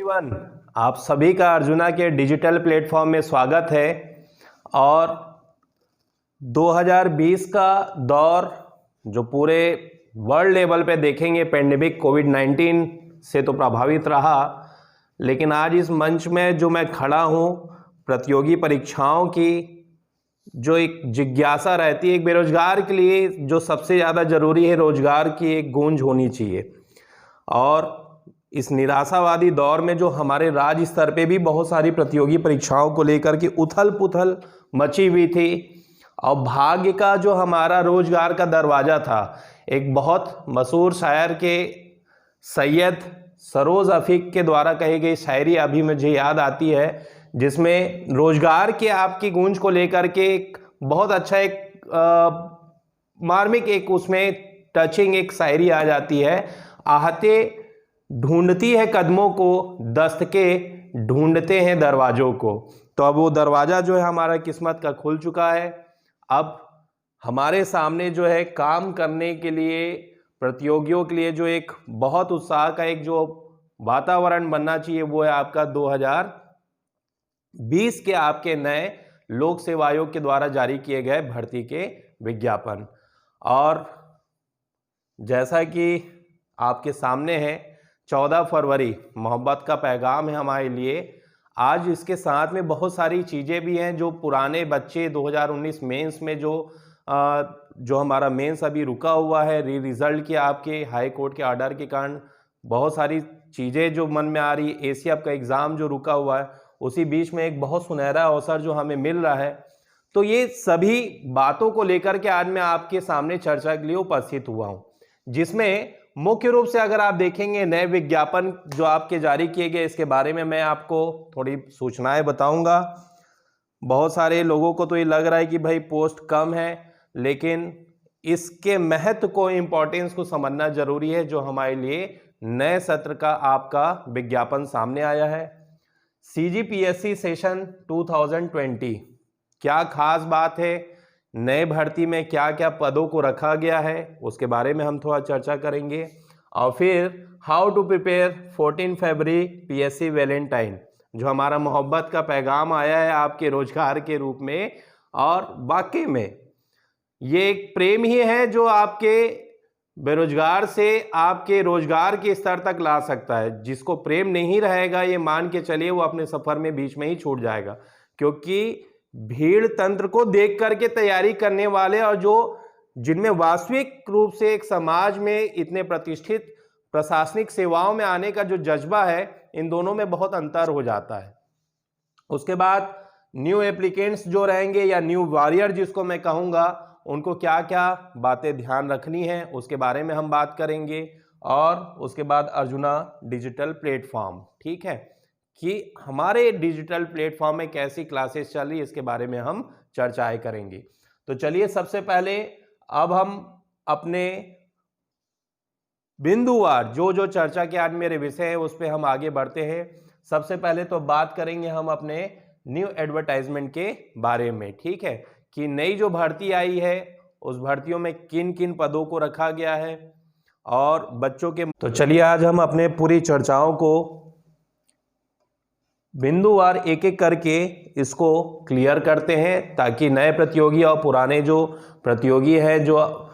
Everyone, आप सभी का अर्जुना के डिजिटल प्लेटफॉर्म में स्वागत है। और 2020 का दौर जो पूरे वर्ल्ड लेवल पे देखेंगे पेंडेमिक कोविड-19 से तो प्रभावित रहा, लेकिन आज इस मंच में जो मैं खड़ा हूँ, प्रतियोगी परीक्षाओं की जो एक जिज्ञासा रहती है एक बेरोजगार के लिए, जो सबसे ज़्यादा ज़रूरी है, रोजगार की एक गूंज होनी चाहिए। और इस निराशावादी दौर में जो हमारे राज्य स्तर पे भी बहुत सारी प्रतियोगी परीक्षाओं को लेकर के उथल पुथल मची हुई थी, और भाग्य का जो हमारा रोजगार का दरवाज़ा था, एक बहुत मशहूर शायर के सैयद सरोज अफीक के द्वारा कही गई शायरी अभी मुझे याद आती है, जिसमें रोजगार के आपकी गूंज को लेकर के एक बहुत अच्छा एक मार्मिक एक उसमें टचिंग एक शायरी आ जाती है। आहते ढूंढती है कदमों को, दस्तके ढूंढते हैं दरवाजों को। तो अब वो दरवाज़ा जो है हमारा किस्मत का खुल चुका है। अब हमारे सामने जो है काम करने के लिए, प्रतियोगियों के लिए जो एक बहुत उत्साह का एक जो वातावरण बनना चाहिए, वो है आपका 2020 के आपके नए लोक सेवा आयोग के द्वारा जारी किए गए भर्ती के विज्ञापन। और जैसा कि आपके सामने है, 14 फरवरी मोहब्बत का पैगाम है हमारे लिए। आज इसके साथ में बहुत सारी चीज़ें भी हैं जो पुराने बच्चे 2019 मेंस में जो हमारा मेंस अभी रुका हुआ है रिजल्ट के आपके हाई कोर्ट के ऑर्डर के कारण, बहुत सारी चीज़ें जो मन में आ रही, एसीएफ का एग्ज़ाम जो रुका हुआ है, उसी बीच में एक बहुत सुनहरा अवसर जो हमें मिल रहा है। तो ये सभी बातों को लेकर के आज मैं आपके सामने चर्चा के लिए उपस्थित हुआ हूँ, जिसमें मुख्य रूप से अगर आप देखेंगे नए विज्ञापन जो आपके जारी किए गए, इसके बारे में मैं आपको थोड़ी सूचनाएं बताऊंगा। बहुत सारे लोगों को तो ये लग रहा है कि भाई पोस्ट कम है, लेकिन इसके महत्व को, इम्पोर्टेंस को समझना जरूरी है। जो हमारे लिए नए सत्र का आपका विज्ञापन सामने आया है, CGPSC सेशन 2020, क्या खास बात है, नए भर्ती में क्या क्या पदों को रखा गया है, उसके बारे में हम थोड़ा चर्चा करेंगे। और फिर हाउ टू प्रिपेयर 14 फरवरी PSC वैलेंटाइन, जो हमारा मोहब्बत का पैगाम आया है आपके रोजगार के रूप में। और वाकई में ये एक प्रेम ही है जो आपके बेरोजगार से आपके रोजगार के स्तर तक ला सकता है। जिसको प्रेम नहीं रहेगा, ये मान के चलिए वो अपने सफर में बीच में ही छूट जाएगा, क्योंकि भीड़ तंत्र को देख करके तैयारी करने वाले और जो जिनमें वास्तविक रूप से एक समाज में इतने प्रतिष्ठित प्रशासनिक सेवाओं में आने का जो जज्बा है, इन दोनों में बहुत अंतर हो जाता है। उसके बाद न्यू एप्लीकेंट्स जो रहेंगे या न्यू वॉरियर जिसको मैं कहूँगा, उनको क्या क्या बातें ध्यान रखनी है, उसके बारे में हम बात करेंगे। और उसके बाद अर्जुना डिजिटल प्लेटफॉर्म, ठीक है, कि हमारे डिजिटल प्लेटफॉर्म में कैसी क्लासेस चल रही है, इसके बारे में हम चर्चाएं करेंगे। तो चलिए सबसे पहले अब हम अपने बिंदुवार जो चर्चा के आज मेरे विषय है उस पर हम आगे बढ़ते हैं। सबसे पहले तो बात करेंगे हम अपने न्यू एडवर्टाइजमेंट के बारे में, ठीक है, कि नई जो भर्ती आई है उस भर्तियों में किन किन पदों को रखा गया है और बच्चों के। तो चलिए आज हम अपने पूरी चर्चाओं को बिंदुवार एक एक करके इसको क्लियर करते हैं, ताकि नए प्रतियोगी और पुराने जो प्रतियोगी हैं जो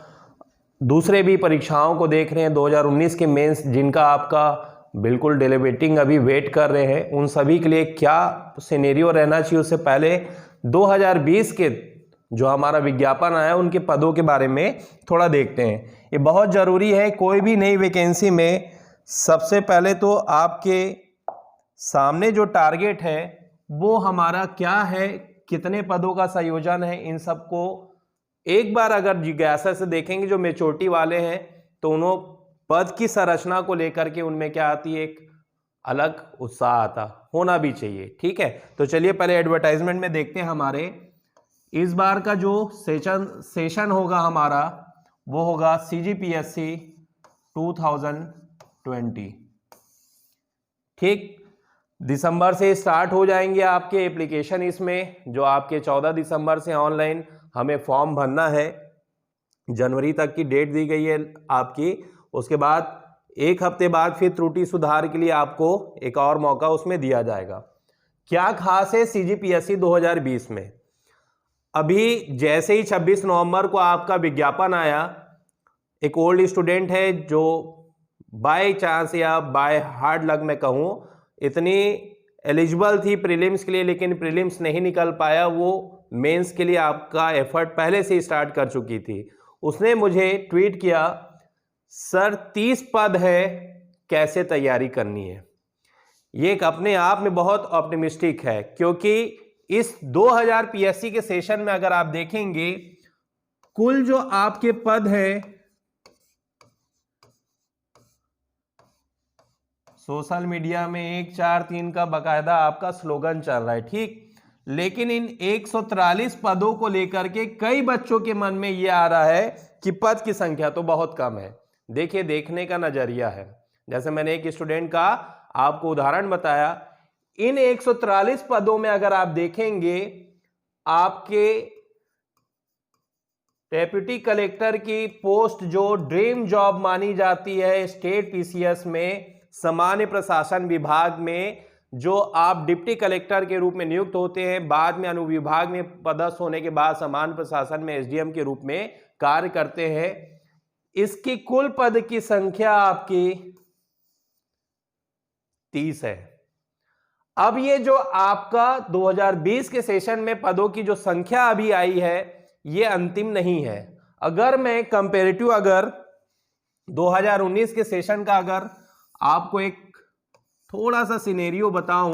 दूसरे भी परीक्षाओं को देख रहे हैं 2019 के मेंस, जिनका आपका बिल्कुल डिलीवेटिंग अभी वेट कर रहे हैं, उन सभी के लिए क्या सिनेरियो रहना चाहिए, उससे पहले 2020 के जो हमारा विज्ञापन आया उनके पदों के बारे में थोड़ा देखते हैं। ये बहुत ज़रूरी है कोई भी नई वैकेंसी में। सबसे पहले तो आपके सामने जो टारगेट है वो हमारा क्या है, कितने पदों का संयोजन है, इन सबको एक बार अगर जिज्ञासा से देखेंगे जो मेचोरिटी वाले हैं, तो उन्हों पद की संरचना को लेकर के उनमें क्या आती है, एक अलग उत्साह आता होना भी चाहिए, ठीक है। तो चलिए पहले एडवर्टाइजमेंट में देखते हैं। हमारे इस बार का जो सेशन होगा हमारा, वो होगा CGPSC 2020, ठीक। दिसंबर से स्टार्ट हो जाएंगे आपके एप्लीकेशन, इसमें जो आपके 14 दिसंबर से ऑनलाइन हमें फॉर्म भरना है, जनवरी तक की डेट दी गई है आपकी। उसके बाद एक हफ्ते बाद फिर त्रुटि सुधार के लिए आपको एक और मौका उसमें दिया जाएगा। क्या खास है CGPSC 2020 में? अभी जैसे ही 26 नवंबर को आपका विज्ञापन आया, एक ओल्ड स्टूडेंट है जो बाय चांस या बाय हार्ड लक मैं कहूँ इतनी एलिजिबल थी प्रीलिम्स के लिए, लेकिन प्रीलिम्स नहीं निकल पाया, वो मेंस के लिए आपका एफर्ट पहले से ही स्टार्ट कर चुकी थी। उसने मुझे ट्वीट किया, सर 30 पद है, कैसे तैयारी करनी है? ये एक अपने आप में बहुत ऑप्टिमिस्टिक है, क्योंकि इस 2000 PSC के सेशन में अगर आप देखेंगे कुल जो आपके पद है, सोशल मीडिया में 143 का बकायदा आपका स्लोगन चल रहा है, ठीक, लेकिन इन 143 पदों को लेकर के कई बच्चों के मन में यह आ रहा है कि पद की संख्या तो बहुत कम है। देखिए, देखने का नजरिया है। जैसे मैंने एक स्टूडेंट का आपको उदाहरण बताया, इन 143 पदों में अगर आप देखेंगे आपके डेप्यूटी कलेक्टर की पोस्ट जो ड्रीम जॉब मानी जाती है स्टेट PCS में, सामान्य प्रशासन विभाग में जो आप डिप्टी कलेक्टर के रूप में नियुक्त होते हैं, बाद में अनुविभाग में पदस्थ होने के बाद सामान्य प्रशासन में SDM के रूप में कार्य करते हैं, इसकी कुल पद की संख्या आपकी 30 है। अब ये जो आपका 2020 के सेशन में पदों की जो संख्या अभी आई है, ये अंतिम नहीं है। अगर मैं कंपैरेटिव अगर 2019 के सेशन का अगर आपको एक थोड़ा सा सिनेरियो बताऊं,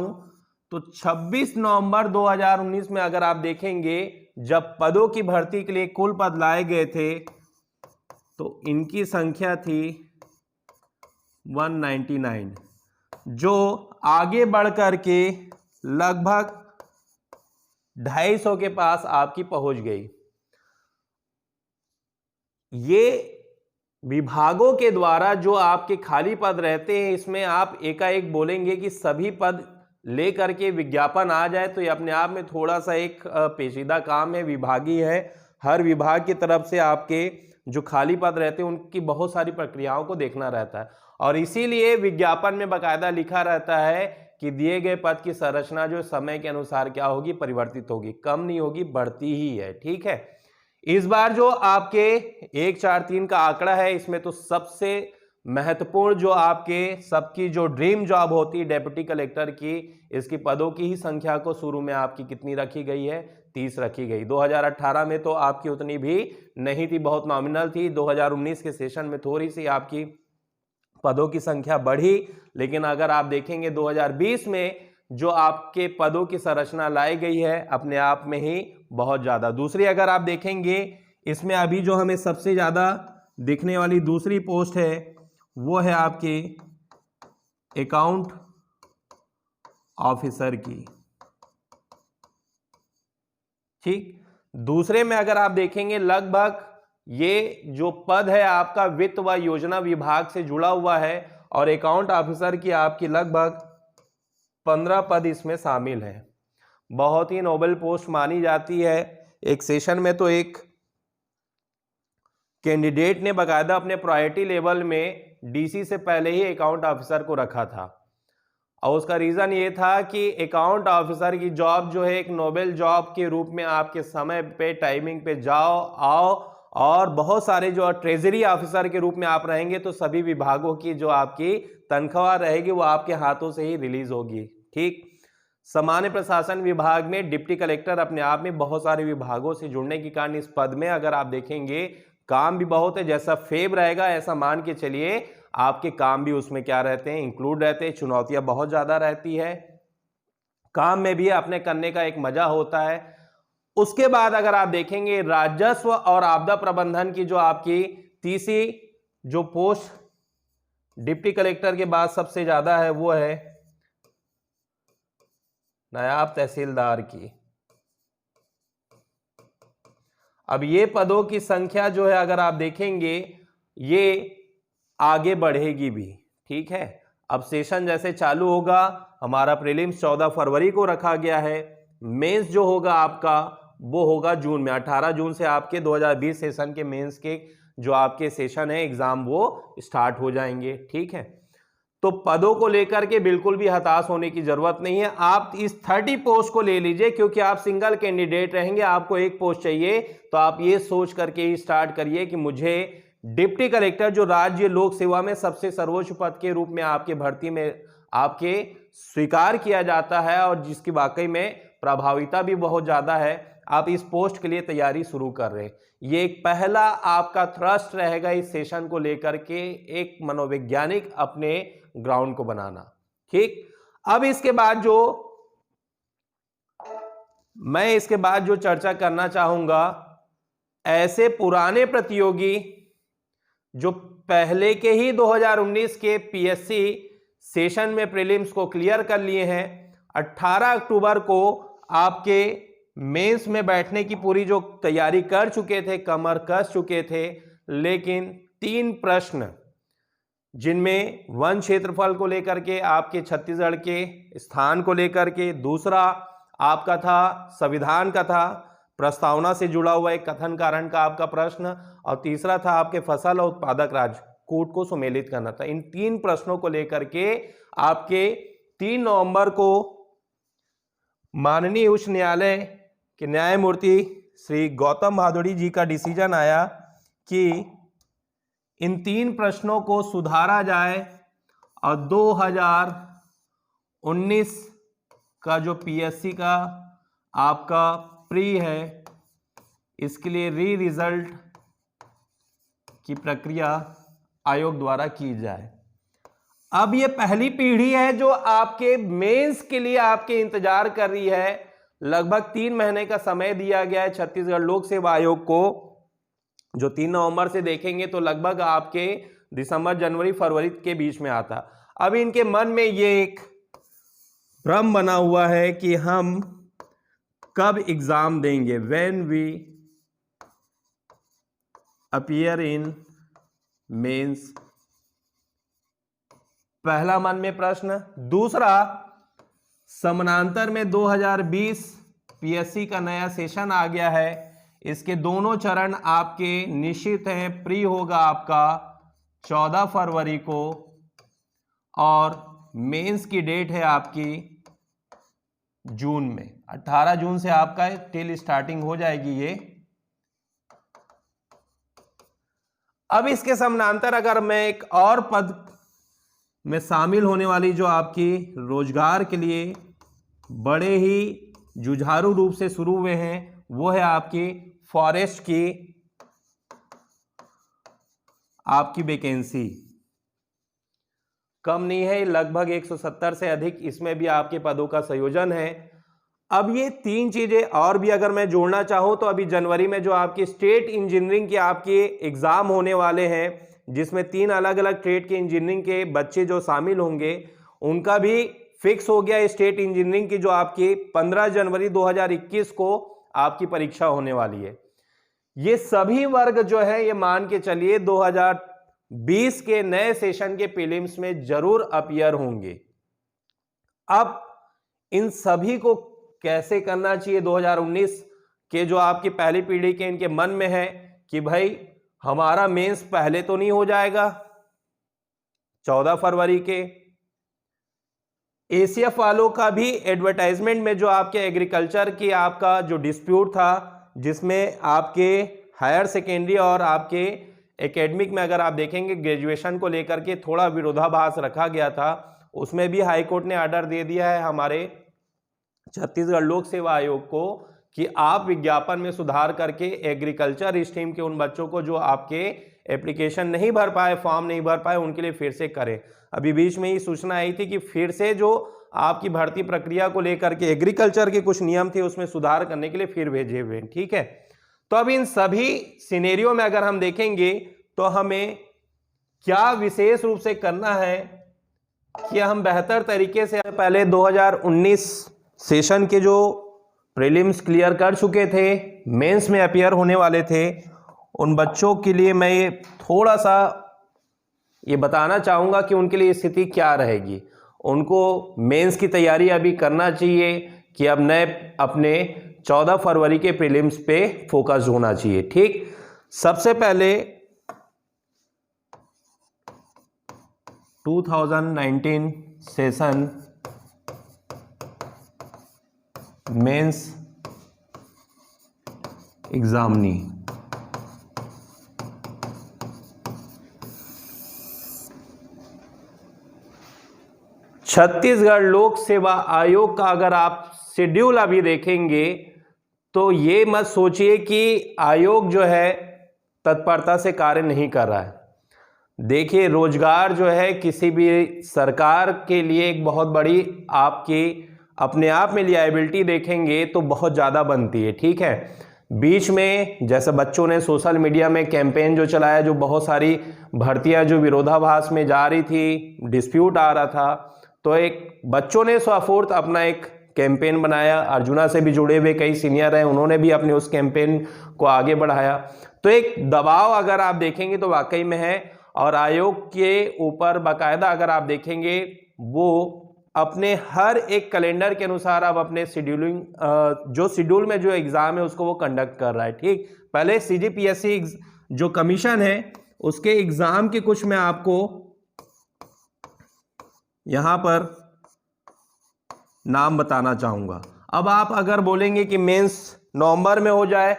तो 26 नवंबर 2019 में अगर आप देखेंगे जब पदों की भर्ती के लिए कुल पद लाए गए थे, तो इनकी संख्या थी 199, जो आगे बढ़कर के लगभग 250 के पास आपकी पहुंच गई। ये विभागों के द्वारा जो आपके खाली पद रहते हैं, इसमें आप एकाएक बोलेंगे कि सभी पद लेकर के विज्ञापन आ जाए, तो ये अपने आप में थोड़ा सा एक पेचीदा काम है, विभागीय है। हर विभाग की तरफ से आपके जो खाली पद रहते हैं उनकी बहुत सारी प्रक्रियाओं को देखना रहता है, और इसीलिए विज्ञापन में बाकायदा लिखा रहता है कि दिए गए पद की संरचना जो समय के अनुसार क्या होगी, परिवर्तित होगी, कम नहीं होगी, बढ़ती ही है। ठीक है, इस बार जो आपके 143 का आंकड़ा है, इसमें तो सबसे महत्वपूर्ण जो आपके सबकी जो ड्रीम जॉब होती है डेप्यूटी कलेक्टर की, इसकी पदों की ही संख्या को शुरू में आपकी कितनी रखी गई है, 30 रखी गई। 2018 में तो आपकी उतनी भी नहीं थी, बहुत नॉमिनल थी। 2019 के सेशन में थोड़ी सी आपकी पदों की संख्या बढ़ी, लेकिन अगर आप देखेंगे 2020 में जो आपके पदों की संरचना लाई गई है, अपने आप में ही बहुत ज्यादा। दूसरी अगर आप देखेंगे, इसमें अभी जो हमें सबसे ज्यादा दिखने वाली दूसरी पोस्ट है, वो है आपके अकाउंट ऑफिसर की। ठीक, दूसरे में अगर आप देखेंगे, लगभग ये जो पद है आपका वित्त व योजना विभाग से जुड़ा हुआ है, और अकाउंट ऑफिसर की आपकी लगभग 15 पद इसमें शामिल है। बहुत ही नोबल पोस्ट मानी जाती है। एक सेशन में तो एक कैंडिडेट ने बाकायदा अपने प्रायोरिटी लेवल में DC से पहले ही अकाउंट ऑफिसर को रखा था, और उसका रीजन ये था कि अकाउंट ऑफिसर की जॉब जो है एक नोबेल जॉब के रूप में आपके समय पे टाइमिंग पे जाओ आओ, और बहुत सारे जो ट्रेजरी ऑफिसर के रूप में आप रहेंगे, तो सभी विभागों की जो आपकी तनख्वाह रहेगी वो आपके हाथों से ही रिलीज होगी। ठीक, सामान्य प्रशासन विभाग में डिप्टी कलेक्टर अपने आप में बहुत सारे विभागों से जुड़ने के कारण इस पद में अगर आप देखेंगे काम भी बहुत है। जैसा फेब रहेगा ऐसा मान के चलिए आपके काम भी उसमें क्या रहते हैं, इंक्लूड रहते हैं। चुनौतियां बहुत ज्यादा रहती है, काम में भी अपने करने का एक मजा होता है। उसके बाद अगर आप देखेंगे राजस्व और आपदा प्रबंधन की जो आपकी तीसरी जो पोस्ट डिप्टी कलेक्टर के बाद सबसे ज्यादा है, वो है नायब तहसीलदार की। अब ये पदों की संख्या जो है अगर आप देखेंगे ये आगे बढ़ेगी भी। ठीक है, अब सेशन जैसे चालू होगा, हमारा प्रीलिम्स 14 फरवरी को रखा गया है, मेंस जो होगा आपका वो होगा जून में। 18 जून से आपके 2020 सेशन के मेंस के जो आपके सेशन है एग्जाम वो स्टार्ट हो जाएंगे। ठीक है, तो पदों को लेकर के बिल्कुल भी हताश होने की जरूरत नहीं है। आप इस 30 पोस्ट को ले लीजिए, क्योंकि आप सिंगल कैंडिडेट रहेंगे, आपको एक पोस्ट चाहिए, तो आप ये सोच करके ही स्टार्ट करिए कि मुझे डिप्टी कलेक्टर, जो राज्य लोक सेवा में सबसे सर्वोच्च पद के रूप में आपके भर्ती में आपके स्वीकार किया जाता है और जिसकी वाकई में प्रभाविता भी बहुत ज्यादा है, आप इस पोस्ट के लिए तैयारी शुरू कर रहे हैं। ये एक पहला आपका थ्रस्ट रहेगा इस सेशन को लेकर के, एक मनोवैज्ञानिक अपने ग्राउंड को बनाना। ठीक, अब इसके बाद जो चर्चा करना चाहूंगा, ऐसे पुराने प्रतियोगी जो पहले के ही 2019 के पीएससी सेशन में प्रीलिम्स को क्लियर कर लिए हैं, 18 अक्टूबर को आपके मेंस में बैठने की पूरी जो तैयारी कर चुके थे, कमर कस चुके थे, लेकिन 3 प्रश्न जिनमें वन क्षेत्रफल को लेकर के, आपके छत्तीसगढ़ के स्थान को लेकर के, दूसरा आपका था संविधान का था, प्रस्तावना से जुड़ा हुआ एक कथन कारण का आपका प्रश्न, और तीसरा था आपके फसल और उत्पादक राज्य कूट को सुमेलित करना था। इन 3 प्रश्नों को लेकर के आपके 3 नवंबर को माननीय उच्च न्यायालय के न्यायमूर्ति श्री गौतम भादुड़ी जी का डिसीजन आया कि इन 3 प्रश्नों को सुधारा जाए और 2019 का जो पीएससी का आपका प्री है, इसके लिए री रिजल्ट की प्रक्रिया आयोग द्वारा की जाए। अब ये पहली पीढ़ी है जो आपके मेंस के लिए आपके इंतजार कर रही है। लगभग 3 महीने का समय दिया गया है छत्तीसगढ़ लोक सेवा आयोग को, जो 3 नवंबर से देखेंगे तो लगभग आपके दिसंबर, जनवरी, फरवरी के बीच में आता। अब इनके मन में ये एक भ्रम बना हुआ है कि हम कब एग्जाम देंगे, when we appear in mains. पहला मन में प्रश्न। दूसरा, समानांतर में 2020 पीएससी का नया सेशन आ गया है, इसके दोनों चरण आपके निश्चित हैं। प्री होगा आपका 14 फरवरी को और मेंस की डेट है आपकी जून में, 18 जून से आपका टिल स्टार्टिंग हो जाएगी ये। अब इसके समानांतर अगर मैं एक और पद में शामिल होने वाली जो आपकी रोजगार के लिए बड़े ही जुझारू रूप से शुरू हुए हैं, वो है आपकी फॉरेस्ट की आपकी वैकेंसी। कम नहीं है, लगभग 170 से अधिक इसमें भी आपके पदों का संयोजन है। अब ये 3 चीजें और भी अगर मैं जोड़ना चाहूं तो अभी जनवरी में जो आपकी स्टेट इंजीनियरिंग के आपके एग्जाम होने वाले हैं, जिसमें 3 अलग अलग ट्रेड के इंजीनियरिंग के बच्चे जो शामिल होंगे, उनका भी फिक्स हो गया। स्टेट इंजीनियरिंग की जो आपकी 15 जनवरी 2021 को आपकी परीक्षा होने वाली है। ये सभी वर्ग जो है, ये मान के चलिए 2020 के नए सेशन के प्रीलिम्स में जरूर अपीयर होंगे। अब इन सभी को कैसे करना चाहिए, 2019 के जो आपकी पहली पीढ़ी के इनके मन में है कि भाई हमारा मेंस पहले तो नहीं हो जाएगा 14 फरवरी के। एसीएफ वालों का भी एडवर्टाइजमेंट में जो आपके एग्रीकल्चर की आपका जो डिस्प्यूट था, जिसमें आपके हायर सेकेंडरी और आपके एकेडमिक में अगर आप देखेंगे ग्रेजुएशन को लेकर के थोड़ा विरोधाभास रखा गया था, उसमें भी हाईकोर्ट ने ऑर्डर दे दिया है हमारे छत्तीसगढ़ लोक सेवा आयोग को कि आप विज्ञापन में सुधार करके एग्रीकल्चर स्ट्रीम के उन बच्चों को जो आपके एप्लीकेशन नहीं भर पाए, फॉर्म नहीं भर पाए, उनके लिए फिर से करें। अभी बीच में ही सूचना आई थी कि फिर से जो आपकी भर्ती प्रक्रिया को लेकर के एग्रीकल्चर के कुछ नियम थे उसमें सुधार करने के लिए फिर भेजे हुए। ठीक है, तो अब इन सभी सिनेरियो में अगर हम देखेंगे तो हमें क्या विशेष रूप से करना है कि हम बेहतर तरीके से पहले 2019 सेशन के जो प्रीलिम्स क्लियर कर चुके थे, मेंस में अपीयर होने वाले थे, उन बच्चों के लिए मैं ये थोड़ा सा ये बताना चाहूँगा कि उनके लिए स्थिति क्या रहेगी। उनको मेंस की तैयारी अभी करना चाहिए कि अब नए अपने 14 फरवरी के प्रीलिम्स पे फोकस होना चाहिए। ठीक, सबसे पहले 2019 सेशन मेंस एग्जामिनी। छत्तीसगढ़ लोक सेवा आयोग का अगर आप शेड्यूल अभी देखेंगे तो ये मत सोचिए कि आयोग जो है तत्परता से कार्य नहीं कर रहा है। देखिए, रोजगार जो है किसी भी सरकार के लिए एक बहुत बड़ी आपकी अपने आप में लायबिलिटी देखेंगे तो बहुत ज़्यादा बनती है। ठीक है, बीच में जैसे बच्चों ने सोशल मीडिया में कैंपेन जो चलाया, जो बहुत सारी भर्तियां जो विरोधाभास में जा रही थी, डिस्प्यूट आ रहा था, तो एक बच्चों ने स्वफूर्त अपना एक कैंपेन बनाया। अर्जुना से भी जुड़े हुए कई सीनियर हैं, उन्होंने भी अपने उस कैंपेन को आगे बढ़ाया। तो एक दबाव अगर आप देखेंगे तो वाकई में है, और आयोग के ऊपर बाकायदा अगर आप देखेंगे वो अपने हर एक कैलेंडर के अनुसार अब अपने शेड्यूलिंग जो शेड्यूल में जो एग्जाम है उसको वो कंडक्ट कर रहा है। ठीक, पहले सीजीपीएससी जो कमीशन है उसके एग्जाम के कुछ मैं आपको यहां पर नाम बताना चाहूंगा। अब आप अगर बोलेंगे कि मेंस नवंबर में हो जाए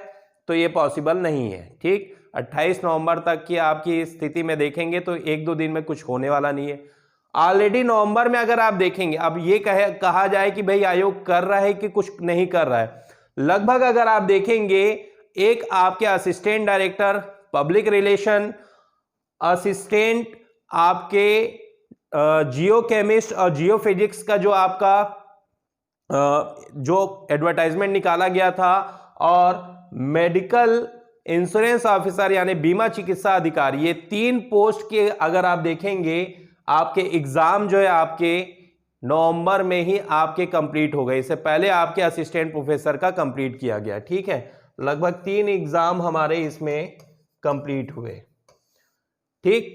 तो ये पॉसिबल नहीं है। ठीक, 28 नवंबर तक की आपकी स्थिति में देखेंगे तो एक दो दिन में कुछ होने वाला नहीं है। ऑलरेडी नवंबर में अगर आप देखेंगे, अब ये कहा जाए कि भाई आयोग कर रहा है कि कुछ नहीं कर रहा है, लगभग अगर आप देखेंगे एक आपके assistant director public relation, assistant आपके जियो केमिस्ट और जियो फिजिक्स का जो आपका जो एडवर्टाइजमेंट निकाला गया था, और मेडिकल इंश्योरेंस ऑफिसर यानी बीमा चिकित्सा अधिकारी, ये 3 पोस्ट के अगर आप देखेंगे आपके एग्जाम जो है आपके नवंबर में ही आपके कंप्लीट हो गए। इससे पहले आपके असिस्टेंट प्रोफेसर का कंप्लीट किया गया। ठीक है, लगभग 3 एग्जाम हमारे इसमें कंप्लीट हुए। ठीक,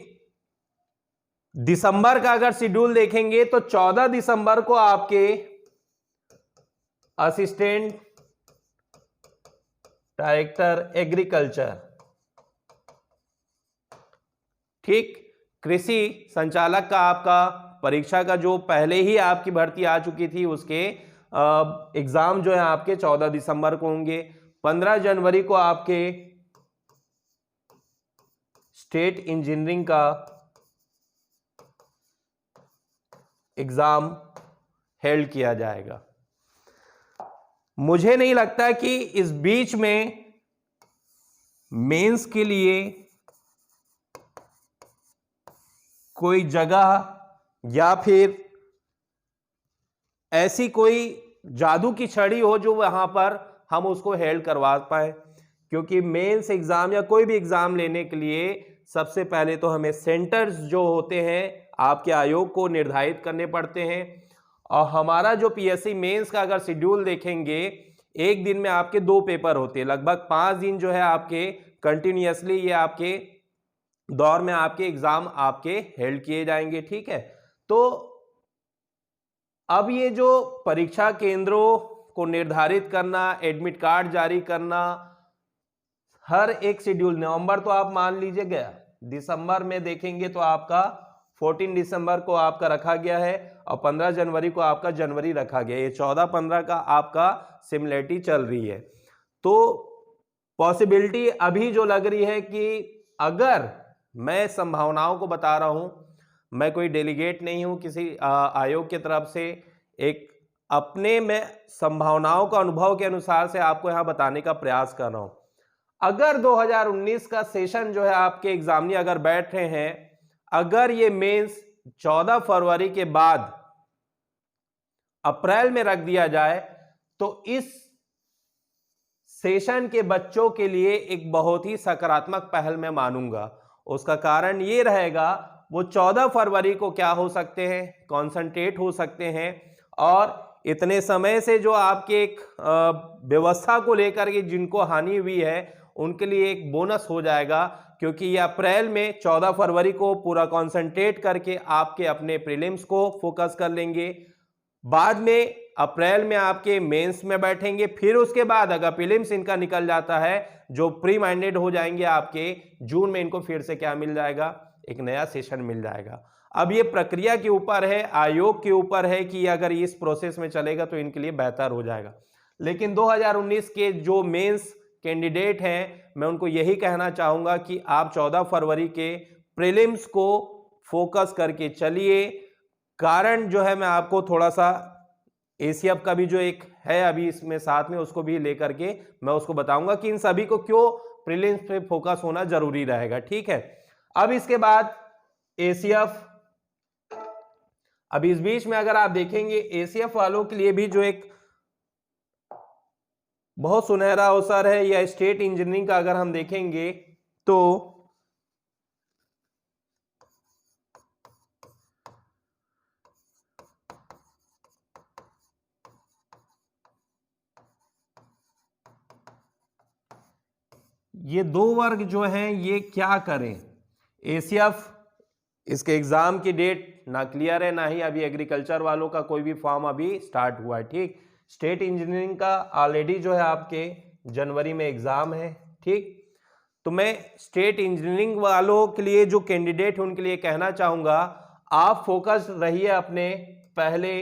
दिसंबर का अगर शेड्यूल देखेंगे तो 14 दिसंबर को आपके असिस्टेंट डायरेक्टर एग्रीकल्चर, ठीक, कृषि संचालक का आपका परीक्षा का जो पहले ही आपकी भर्ती आ चुकी थी उसके एग्जाम जो है आपके 14 दिसंबर को होंगे। 15 जनवरी को आपके स्टेट इंजीनियरिंग का एग्जाम हेल्ड किया जाएगा। मुझे नहीं लगता कि इस बीच में मेंस के लिए कोई जगह या फिर ऐसी कोई जादू की छड़ी हो जो वहां पर हम उसको हेल्ड करवा पाए, क्योंकि मेंस एग्जाम या कोई भी एग्जाम लेने के लिए सबसे पहले तो हमें सेंटर्स जो होते हैं आपके आयोग को निर्धारित करने पड़ते हैं। और हमारा जो पीएससी मेंस का अगर शेड्यूल देखेंगे, एक दिन में आपके 2 पेपर होते हैं, लगभग 5 दिन जो है आपके कंटिन्यूअसली ये आपके दौर में आपके एग्जाम आपके हेल्ड किए जाएंगे। ठीक है, तो अब ये जो परीक्षा केंद्रों को निर्धारित करना, एडमिट कार्ड जारी करना, हर एक शेड्यूल, नवंबर तो आप मान लीजिए गया, दिसंबर में देखेंगे तो आपका 14 दिसंबर को आपका रखा गया है और 15 जनवरी को आपका जनवरी रखा गया। ये 14-15 का आपका सिमिलरिटी चल रही है। तो पॉसिबिलिटी अभी जो लग रही है कि अगर मैं संभावनाओं को बता रहा हूं, मैं कोई डेलीगेट नहीं हूं किसी आयोग की तरफ से, एक अपने में संभावनाओं का अनुभव के अनुसार से आपको यहां बताने का प्रयास कर रहा हूं। अगर 2019 का सेशन जो है आपके एग्जामिनी अगर बैठ रहे हैं, अगर ये मेंस 14 फरवरी के बाद अप्रैल में रख दिया जाए तो इस सेशन के बच्चों के लिए एक बहुत ही सकारात्मक पहल मैं मानूंगा। उसका कारण ये रहेगा, वो 14 फरवरी को क्या हो सकते हैं, कॉन्सेंट्रेट हो सकते हैं, और इतने समय से जो आपके एक व्यवस्था को लेकर के जिनको हानि हुई है उनके लिए एक बोनस हो जाएगा, क्योंकि ये अप्रैल में 14 फरवरी को पूरा कॉन्सेंट्रेट करके आपके अपने प्रीलिम्स को फोकस कर लेंगे। बाद में अप्रैल में आपके मेंस में बैठेंगे, फिर उसके बाद अगर प्रीलिम्स इनका निकल जाता है, जो प्री माइंडेड हो जाएंगे आपके, जून में इनको फिर से क्या मिल जाएगा, एक नया सेशन मिल जाएगा। अब ये प्रक्रिया के ऊपर है, आयोग के ऊपर है कि अगर इस प्रोसेस में चलेगा तो इनके लिए बेहतर हो जाएगा। लेकिन 2019 के जो मेंस कैंडिडेट हैं, मैं उनको यही कहना चाहूंगा कि आप 14 फरवरी के प्रीलिम्स को फोकस करके चलिए। कारण जो है मैं आपको थोड़ा सा एसीएफ का भी जो एक है अभी इसमें साथ में, उसको भी लेकर के मैं उसको बताऊंगा कि इन सभी को क्यों प्रीलिम्स पे फोकस होना जरूरी रहेगा। ठीक है, अब इसके बाद एसीएफ, अब इस बीच में अगर आप देखेंगे एसीएफ वालों के लिए भी जो एक बहुत सुनहरा अवसर है, या स्टेट इंजीनियरिंग का अगर हम देखेंगे तो ये दो वर्ग जो हैं ये क्या करें। एसीएफ इसके एग्जाम की डेट ना क्लियर है, ना ही अभी एग्रीकल्चर वालों का कोई भी फॉर्म अभी स्टार्ट हुआ है। ठीक, स्टेट इंजीनियरिंग का ऑलरेडी जो है आपके जनवरी में एग्जाम है। ठीक, तो मैं स्टेट इंजीनियरिंग वालों के लिए जो कैंडिडेट है उनके लिए कहना चाहूंगा, आप फोकस रहिए अपने पहले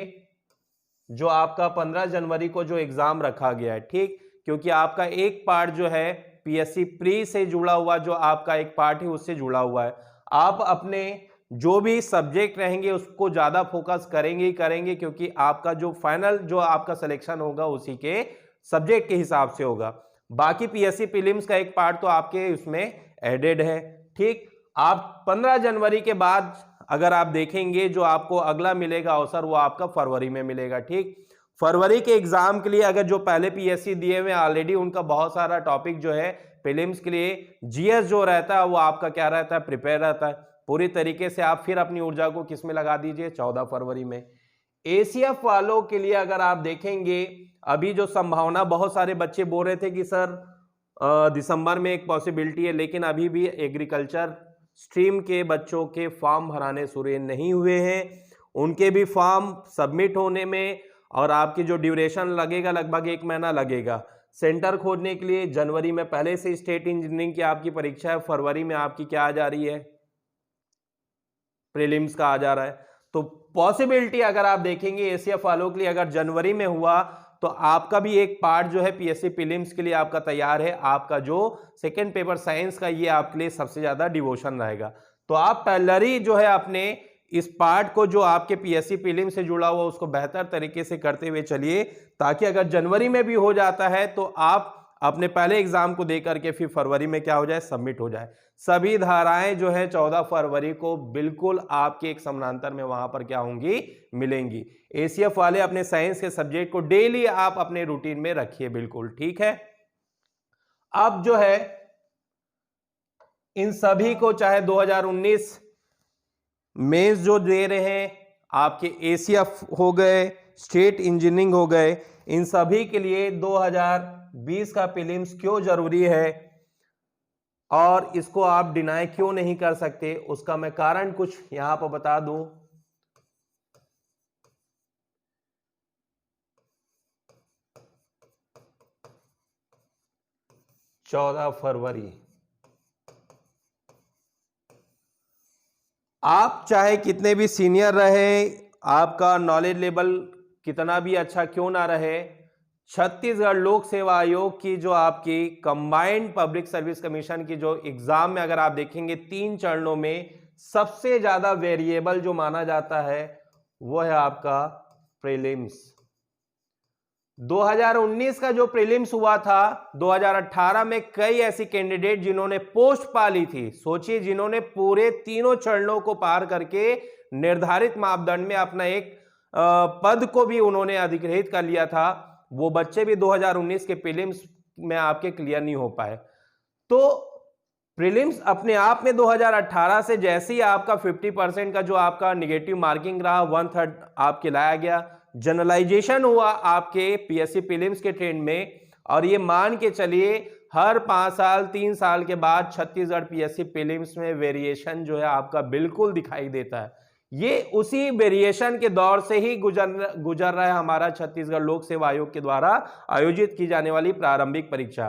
जो आपका 15 जनवरी को जो एग्जाम रखा गया है। ठीक, क्योंकि आपका एक पार्ट जो है पीएससी प्री से जुड़ा हुआ, जो आपका एक पार्ट है उससे जुड़ा हुआ है। आप अपने जो भी सब्जेक्ट रहेंगे उसको ज्यादा फोकस करेंगे ही करेंगे, क्योंकि आपका जो फाइनल जो आपका सिलेक्शन होगा उसी के सब्जेक्ट के हिसाब से होगा। बाकी पीएससी प्रीलिम्स का एक पार्ट तो आपके उसमें एडेड है। ठीक, आप 15 जनवरी के बाद अगर आप देखेंगे जो आपको अगला मिलेगा अवसर वो आपका फरवरी में मिलेगा। ठीक, फरवरी के एग्जाम के लिए अगर जो पहले पीएससी दिए हुए ऑलरेडी उनका बहुत सारा टॉपिक जो है प्रीलिम्स के लिए जीएस जो रहता है वो आपका क्या रहता है, प्रिपेयर रहता है पूरी तरीके से। आप फिर अपनी ऊर्जा को किस में लगा दीजिए, 14 फरवरी में। एसीएफ वालों के लिए अगर आप देखेंगे अभी जो संभावना, बहुत सारे बच्चे बोल रहे थे कि सर दिसंबर में एक पॉसिबिलिटी है, लेकिन अभी भी एग्रीकल्चर स्ट्रीम के बच्चों के फॉर्म भराने शुरू नहीं हुए हैं। उनके भी फॉर्म सबमिट होने में और आपकी जो ड्यूरेशन लगेगा लगभग 1 महीना लगेगा। सेंटर खोजने के लिए जनवरी में पहले से स्टेट इंजीनियरिंग की आपकी परीक्षा है, फरवरी में आपकी क्या आ जा रही है, प्रीलिम्स का आ जा रहा है। तो पॉसिबिलिटी अगर आप देखेंगे एसीएफ वालों के लिए अगर जनवरी में हुआ तो आपका भी एक पार्ट जो है पीएससी प्रीलिम्स के लिए आपका तैयार है। आपका जो सेकंड पेपर साइंस का ये आपके लिए सबसे ज्यादा डिवोशन रहेगा। तो आप पहले जो है अपने इस पार्ट को जो आपके पीएससी प्रीलिम से जुड़ा हुआ उसको बेहतर तरीके से करते हुए चलिए, ताकि अगर जनवरी में भी हो जाता है तो आप अपने पहले एग्जाम को देकर के फिर फरवरी में क्या हो जाए, सबमिट हो जाए। सभी धाराएं जो है 14 फरवरी को बिल्कुल आपके एक समानांतर में वहां पर क्या होंगी, मिलेंगी। एसीएफ वाले अपने साइंस के सब्जेक्ट को डेली आप अपने रूटीन में रखिए, बिल्कुल ठीक है। अब जो है इन सभी को चाहे 2019 मेंस जो दे रहे हैं आपके एसीएफ हो गए, स्टेट इंजीनियरिंग हो गए, इन सभी के लिए 2020 का प्रीलिम्स क्यों जरूरी है और इसको आप डिनाई क्यों नहीं कर सकते, उसका मैं कारण कुछ यहां पर बता दूं। चौदह फरवरी आप चाहे कितने भी सीनियर रहे, आपका नॉलेज लेवल कितना भी अच्छा क्यों ना रहे, छत्तीसगढ़ लोक सेवा आयोग की जो आपकी कंबाइंड पब्लिक सर्विस कमीशन की जो एग्जाम में अगर आप देखेंगे 3 चरणों में सबसे ज्यादा वेरिएबल जो माना जाता है वो है आपका प्रीलिम्स। 2019 का जो प्रीलिम्स हुआ था, 2018 में कई ऐसी कैंडिडेट जिन्होंने पोस्ट पा ली थी, सोचिए जिन्होंने पूरे तीनों चरणों को पार करके निर्धारित मापदंड में अपना एक पद को भी उन्होंने अधिग्रहित कर लिया था, वो बच्चे भी 2019 के प्रीलिम्स में आपके क्लियर नहीं हो पाए। तो प्रीलिम्स अपने आप में 2018 से जैसे ही आपका 50% का जो आपका निगेटिव मार्किंग रहा 1/3 आपके लाया गया, जनरलाइजेशन हुआ आपके पीएससी प्रीलिम्स के ट्रेंड में, और ये मान के चलिए हर 5 साल 3 साल के बाद छत्तीसगढ़ पीएससी प्रीलिम्स में वेरिएशन जो है आपका बिल्कुल दिखाई देता है। ये उसी वेरिएशन के दौर से ही गुजर रहा है हमारा छत्तीसगढ़ लोक सेवा आयोग के द्वारा आयोजित की जाने वाली प्रारंभिक परीक्षा।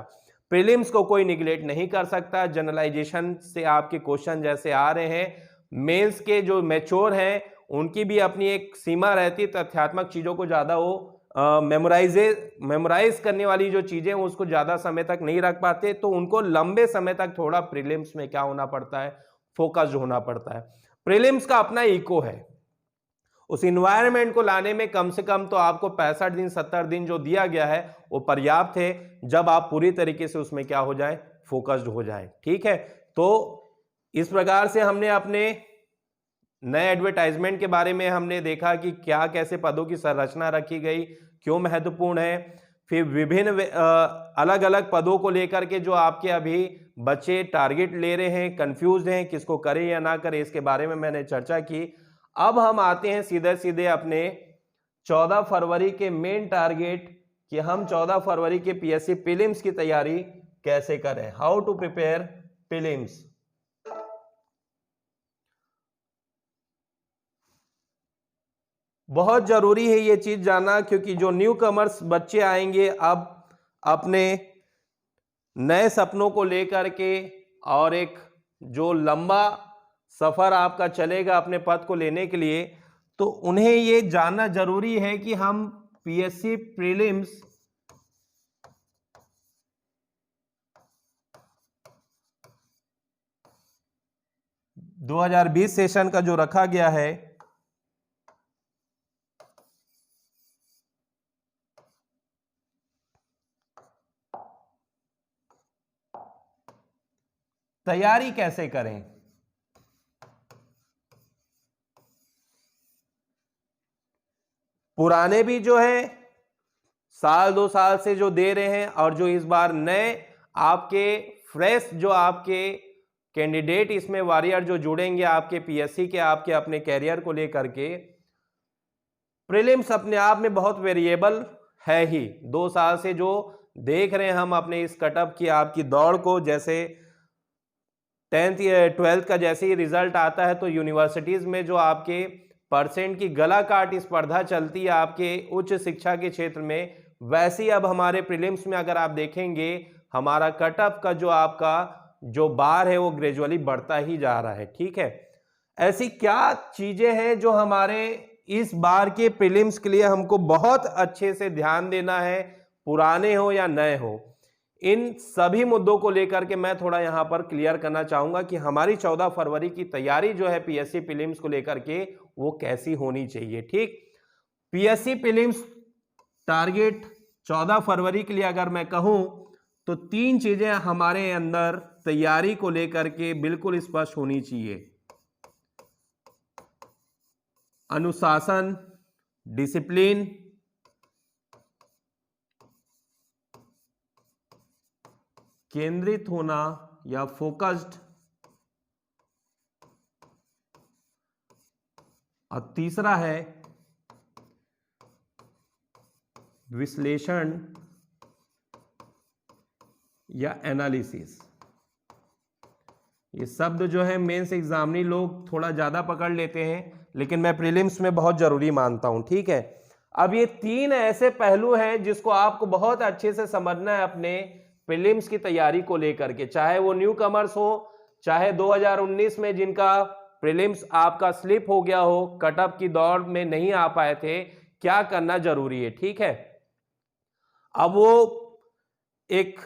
प्रीलिम्स को कोई निगलेक्ट नहीं कर सकता। जनरलाइजेशन से आपके क्वेश्चन जैसे आ रहे हैं, मेंस के जो मैच्योर हैं उनकी भी अपनी एक सीमा रहती है, तथ्यात्मक चीजों को ज्यादा वो मेमोराइज करने वाली जो चीजें उसको ज्यादा समय तक नहीं रख पाते, तो उनको लंबे समय तक थोड़ा प्रीलिम्स में क्या होना पड़ता है, फोकस्ड होना पड़ता है। प्रीलिम्स का अपना इको है, उस इन्वायरमेंट को लाने में कम से कम तो आपको 65 दिन 70 दिन जो दिया गया है वो पर्याप्त है, जब आप पूरी तरीके से उसमें क्या हो जाए, फोकस्ड हो जाए। ठीक है, तो इस प्रकार से हमने अपने नए एडवर्टाइजमेंट के बारे में हमने देखा कि क्या कैसे पदों की संरचना रखी गई, क्यों महत्वपूर्ण है, फिर विभिन्न अलग अलग पदों को लेकर के जो आपके अभी बच्चे टारगेट ले रहे हैं, कंफ्यूज हैं किसको करें या ना करें, इसके बारे में मैंने चर्चा की। अब हम आते हैं सीधे सीधे अपने 14 फरवरी के मेन टारगेट कि हम 14 फरवरी के पीएससी प्रीलिम्स की तैयारी कैसे करें, हाउ टू प्रिपेयर प्रीलिम्स। बहुत जरूरी है ये चीज जानना, क्योंकि जो न्यू कमर्स बच्चे आएंगे अब अपने नए सपनों को लेकर के, और एक जो लंबा सफर आपका चलेगा अपने पद को लेने के लिए, तो उन्हें ये जानना जरूरी है कि हम पीएससी प्रीलिम्स दो 2020 सेशन का जो रखा गया है, तैयारी कैसे करें। पुराने भी जो है साल 2 साल से जो दे रहे हैं, और जो इस बार नए आपके फ्रेश जो आपके कैंडिडेट इसमें वॉरियर जो जुड़ेंगे आपके पीएससी के, आपके अपने कैरियर को लेकर के, प्रीलिम्स अपने आप में बहुत वेरिएबल है ही। 2 साल से जो देख रहे हैं हम अपने इस कटअप की आपकी दौड़ को, जैसे 10th या 12th का जैसे ही रिजल्ट आता है तो यूनिवर्सिटीज में जो आपके परसेंट की गला काट स्पर्धा चलती है आपके उच्च शिक्षा के क्षेत्र में, वैसे ही अब हमारे प्रीलिम्स में अगर आप देखेंगे हमारा कटअप का जो आपका जो बार है वो ग्रेजुअली बढ़ता ही जा रहा है। ठीक है, ऐसी क्या चीजें हैं जो हमारे इस बार के प्रीलिम्स के लिए हमको बहुत अच्छे से ध्यान देना है, पुराने हो या नए हो, इन सभी मुद्दों को लेकर के मैं थोड़ा यहां पर क्लियर करना चाहूंगा कि हमारी 14 फरवरी की तैयारी जो है पीएससी प्रीलिम्स को लेकर के वो कैसी होनी चाहिए। ठीक, पीएससी प्रीलिम्स टारगेट 14 फरवरी के लिए अगर मैं कहूं तो 3 चीजें हमारे अंदर तैयारी को लेकर के बिल्कुल स्पष्ट होनी चाहिए। अनुशासन, डिसिप्लिन, केंद्रित होना या फोकस्ड, और तीसरा है विश्लेषण या एनालिसिस। ये शब्द जो है मेंस एग्जामिनी लोग थोड़ा ज्यादा पकड़ लेते हैं, लेकिन मैं प्रीलिम्स में बहुत जरूरी मानता हूं। ठीक है, अब ये 3 ऐसे पहलू हैं जिसको आपको बहुत अच्छे से समझना है अपने प्रीलिम्स की तैयारी को लेकर के, चाहे वो न्यू कमर्स हो, चाहे 2019 में जिनका प्रीलिम्स आपका स्लिप हो गया हो, कटअप की दौड़ में नहीं आ पाए थे, क्या करना जरूरी है। ठीक है, अब वो एक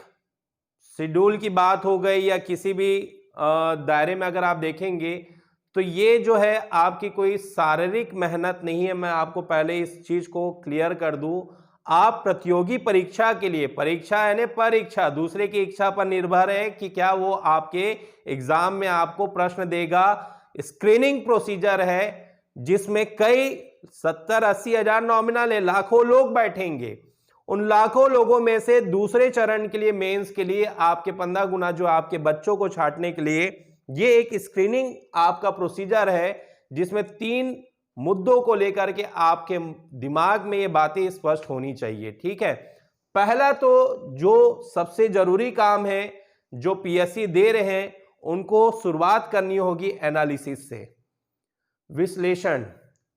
शेड्यूल की बात हो गई या किसी भी दायरे में अगर आप देखेंगे तो ये जो है आपकी कोई शारीरिक मेहनत नहीं है। मैं आपको पहले इस चीज को क्लियर कर दूं, आप प्रतियोगी परीक्षा के लिए, परीक्षा यानी परीक्षा दूसरे की इच्छा पर निर्भर है कि क्या वो आपके एग्जाम में आपको प्रश्न देगा। स्क्रीनिंग प्रोसीजर है जिसमें कई 70-80 हजार नॉमिनल है, लाखों लोग बैठेंगे, उन लाखों लोगों में से दूसरे चरण के लिए मेंस के लिए आपके 15 गुना जो आपके बच्चों को छांटने के लिए ये एक स्क्रीनिंग आपका प्रोसीजर है, जिसमें 3 मुद्दों को लेकर के आपके दिमाग में ये बातें स्पष्ट होनी चाहिए। ठीक है, पहला तो जो सबसे जरूरी काम है जो पीएससी दे रहे हैं उनको शुरुआत करनी होगी एनालिसिस से, विश्लेषण।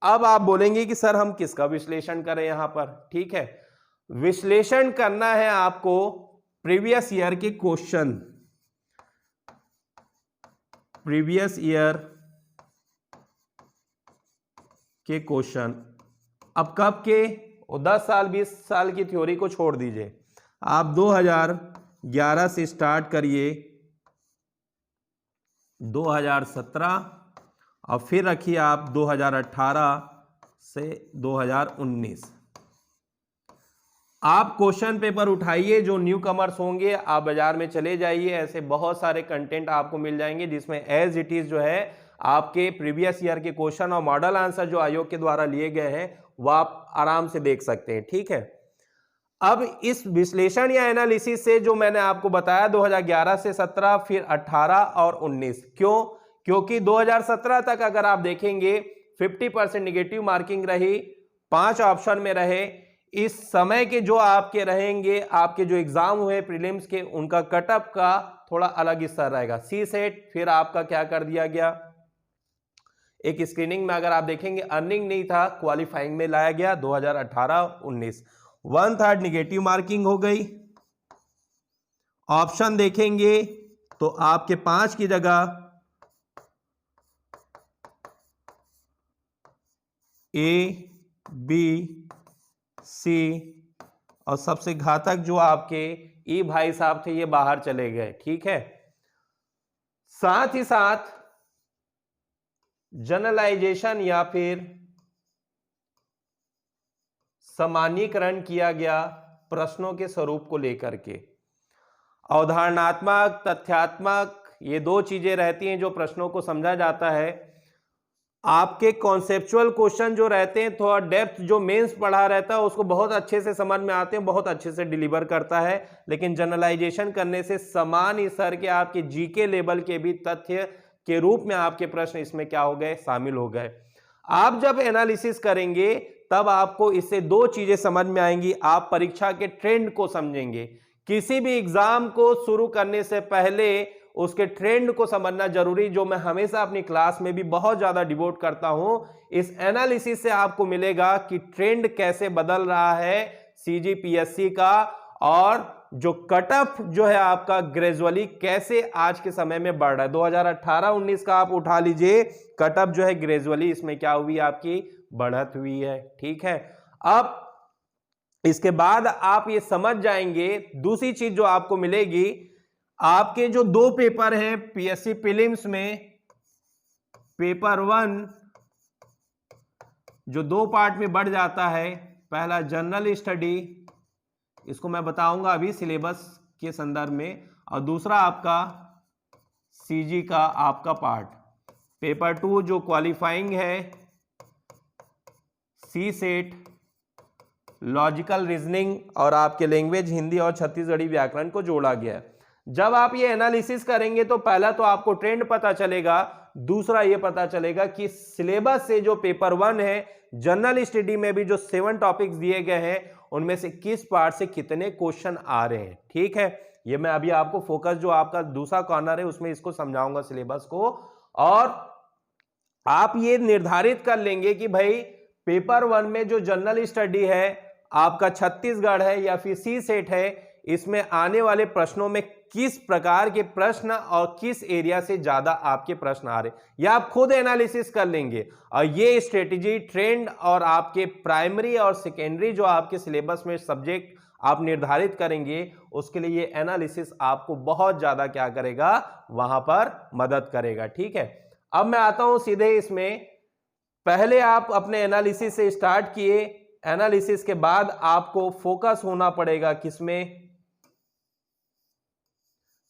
अब आप बोलेंगे कि सर हम किसका विश्लेषण करें यहां पर। ठीक है, विश्लेषण करना है आपको प्रीवियस ईयर के क्वेश्चन, प्रीवियस ईयर के क्वेश्चन। अब कब के? 10 साल 20 साल की थ्योरी को छोड़ दीजिए, आप 2011 से स्टार्ट करिए, 2017 और फिर रखिए आप 2018 से 2019। आप क्वेश्चन पेपर उठाइए, जो न्यू कमर्स होंगे आप बाजार में चले जाइए, ऐसे बहुत सारे कंटेंट आपको मिल जाएंगे जिसमें एज इट इज जो है आपके प्रीवियस ईयर के क्वेश्चन और मॉडल आंसर जो आयोग के द्वारा लिए गए हैं वो आप आराम से देख सकते हैं। ठीक है, अब इस विश्लेषण या एनालिसिस से जो मैंने आपको बताया 2011 से 17 फिर 18 और 19, क्यों? क्योंकि 2017 तक अगर आप देखेंगे 50% निगेटिव मार्किंग रही, 5 ऑप्शन में रहे। इस समय के जो आपके रहेंगे, आपके जो एग्जाम हुए प्रीलिम्स के, उनका कटअप का थोड़ा अलग स्तर रहेगा। सी सेट फिर आपका क्या कर दिया गया, एक स्क्रीनिंग में अगर आप देखेंगे अर्निंग नहीं था, क्वालिफाइंग में लाया गया 2018-19। 1/3 निगेटिव मार्किंग हो गई। ऑप्शन देखेंगे तो आपके 5 की जगह ए, बी, सी और सबसे घातक जो आपके ई भाई साहब थे ये बाहर चले गए। ठीक है, साथ ही साथ जनरलाइजेशन या फिर सामान्यीकरण किया गया प्रश्नों के स्वरूप को लेकर के। अवधारणात्मक, तथ्यात्मक, ये दो चीजें रहती हैं जो प्रश्नों को समझा जाता है। आपके कॉन्सेप्चुअल क्वेश्चन जो रहते हैं, थोड़ा डेप्थ जो मेंस पढ़ा रहता है उसको बहुत अच्छे से समझ में आते हैं, बहुत अच्छे से डिलीवर करता है। लेकिन जनरलाइजेशन करने से समान स्तर के आपके जीके लेवल के भी तथ्य के रूप में आपके प्रश्न इसमें क्या हो गए, शामिल हो गए। आप जब एनालिसिस करेंगे तब आपको इससे दो चीजें समझ में आएंगी। आप परीक्षा के ट्रेंड को समझेंगे। किसी भी एग्जाम को शुरू करने से पहले उसके ट्रेंड को समझना जरूरी, जो मैं हमेशा अपनी क्लास में भी बहुत ज्यादा डिवोट करता हूं। इस एनालिसिस से आपको मिलेगा कि ट्रेंड कैसे बदल रहा है सीजीपीएससी का, और जो कटअप जो है आपका ग्रेजुअली कैसे आज के समय में बढ़ रहा है। 2018-19 का आप उठा लीजिए, कटअप जो है ग्रेजुअली इसमें क्या हुई, आपकी बढ़त हुई है। ठीक है, अब इसके बाद आप ये समझ जाएंगे। दूसरी चीज जो आपको मिलेगी, आपके जो दो पेपर हैं पीएससी प्रीलिम्स में, पेपर 1 जो दो पार्ट में बढ़ जाता है। पहला जनरल स्टडी, इसको मैं बताऊंगा अभी सिलेबस के संदर्भ में, और दूसरा आपका सीजी का आपका पार्ट। पेपर 2 जो क्वालिफाइंग है, सी सेट, लॉजिकल रीजनिंग और आपके लैंग्वेज हिंदी और छत्तीसगढ़ी व्याकरण को जोड़ा गया है। जब आप ये एनालिसिस करेंगे तो पहला तो आपको ट्रेंड पता चलेगा, दूसरा ये पता चलेगा कि सिलेबस से जो पेपर 1 है जनरल स्टडी में भी जो 7 टॉपिक्स दिए गए हैं उनमें से किस पार्ट से कितने क्वेश्चन आ रहे हैं। ठीक है, ये मैं अभी आपको फोकस जो आपका दूसरा कॉर्नर है उसमें इसको समझाऊंगा सिलेबस को, और आप ये निर्धारित कर लेंगे कि भाई पेपर 1 में जो जनरल स्टडी है आपका छत्तीसगढ़ है या फिर सी सेट है, इसमें आने वाले प्रश्नों में किस प्रकार के प्रश्न और किस एरिया से ज्यादा आपके प्रश्न आ रहे, या आप खुद एनालिसिस कर लेंगे। और ये स्ट्रेटेजी, ट्रेंड और आपके प्राइमरी और सेकेंडरी जो आपके सिलेबस में सब्जेक्ट आप निर्धारित करेंगे, उसके लिए ये एनालिसिस आपको बहुत ज्यादा क्या करेगा, वहां पर मदद करेगा। ठीक है, अब मैं आता हूं सीधे इसमें। पहले आप अपने एनालिसिस से स्टार्ट किए, एनालिसिस के बाद आपको फोकस होना पड़ेगा किसमें,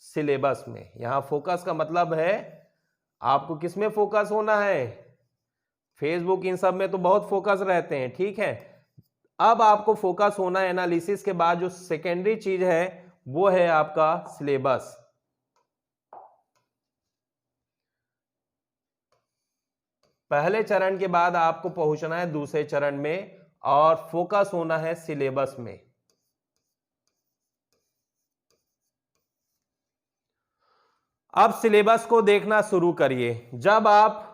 सिलेबस में। यहां फोकस का मतलब है आपको किसमें फोकस होना है, फेसबुक इन सब में तो बहुत फोकस रहते हैं। ठीक है, अब आपको फोकस होना है एनालिसिस के बाद जो सेकेंडरी चीज है वो है आपका सिलेबस। पहले चरण के बाद आपको पहुंचना है दूसरे चरण में और फोकस होना है सिलेबस में। अब सिलेबस को देखना शुरू करिए। जब आप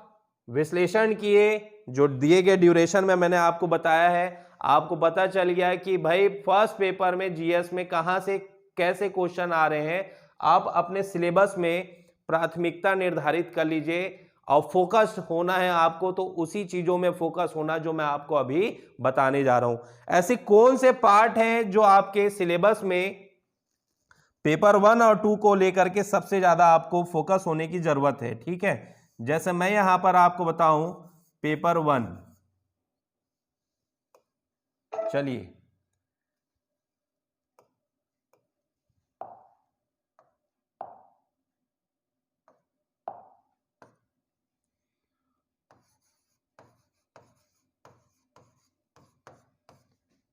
विश्लेषण किए, जो दिए गए ड्यूरेशन में मैंने आपको बताया है, आपको पता चल गया है कि भाई फर्स्ट पेपर में जीएस में कहां से कैसे क्वेश्चन आ रहे हैं। आप अपने सिलेबस में प्राथमिकता निर्धारित कर लीजिए और फोकस्ड होना है आपको, तो उसी चीजों में फोकस होना जो मैं आपको अभी बताने जा रहा हूं। ऐसे कौन से पार्ट हैं जो आपके सिलेबस में पेपर 1 और 2 को लेकर के सबसे ज्यादा आपको फोकस होने की जरूरत है, ठीक है। जैसे मैं यहां पर आपको बताऊं पेपर 1, चलिए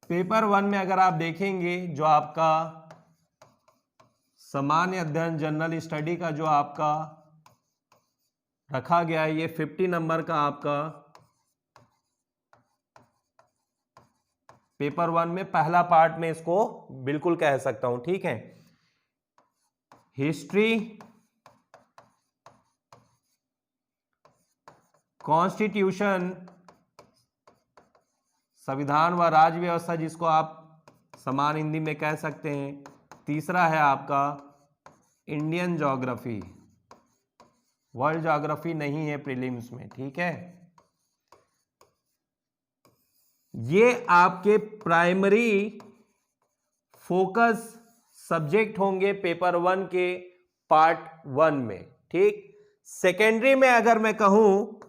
पेपर 1 में अगर आप देखेंगे जो आपका सामान्य अध्ययन जनरल स्टडी का जो आपका रखा गया है, ये 50 नंबर का आपका पेपर 1 में पहला पार्ट में इसको बिल्कुल कह सकता हूं, ठीक है। हिस्ट्री, कॉन्स्टिट्यूशन, संविधान व राज्य व्यवस्था जिसको आप समान हिंदी में कह सकते हैं। तीसरा है आपका इंडियन ज्योग्राफी, वर्ल्ड ज्योग्राफी नहीं है प्रीलिम्स में, ठीक है। ये आपके प्राइमरी फोकस सब्जेक्ट होंगे पेपर 1 के पार्ट 1 में, ठीक। सेकेंडरी में अगर मैं कहूं,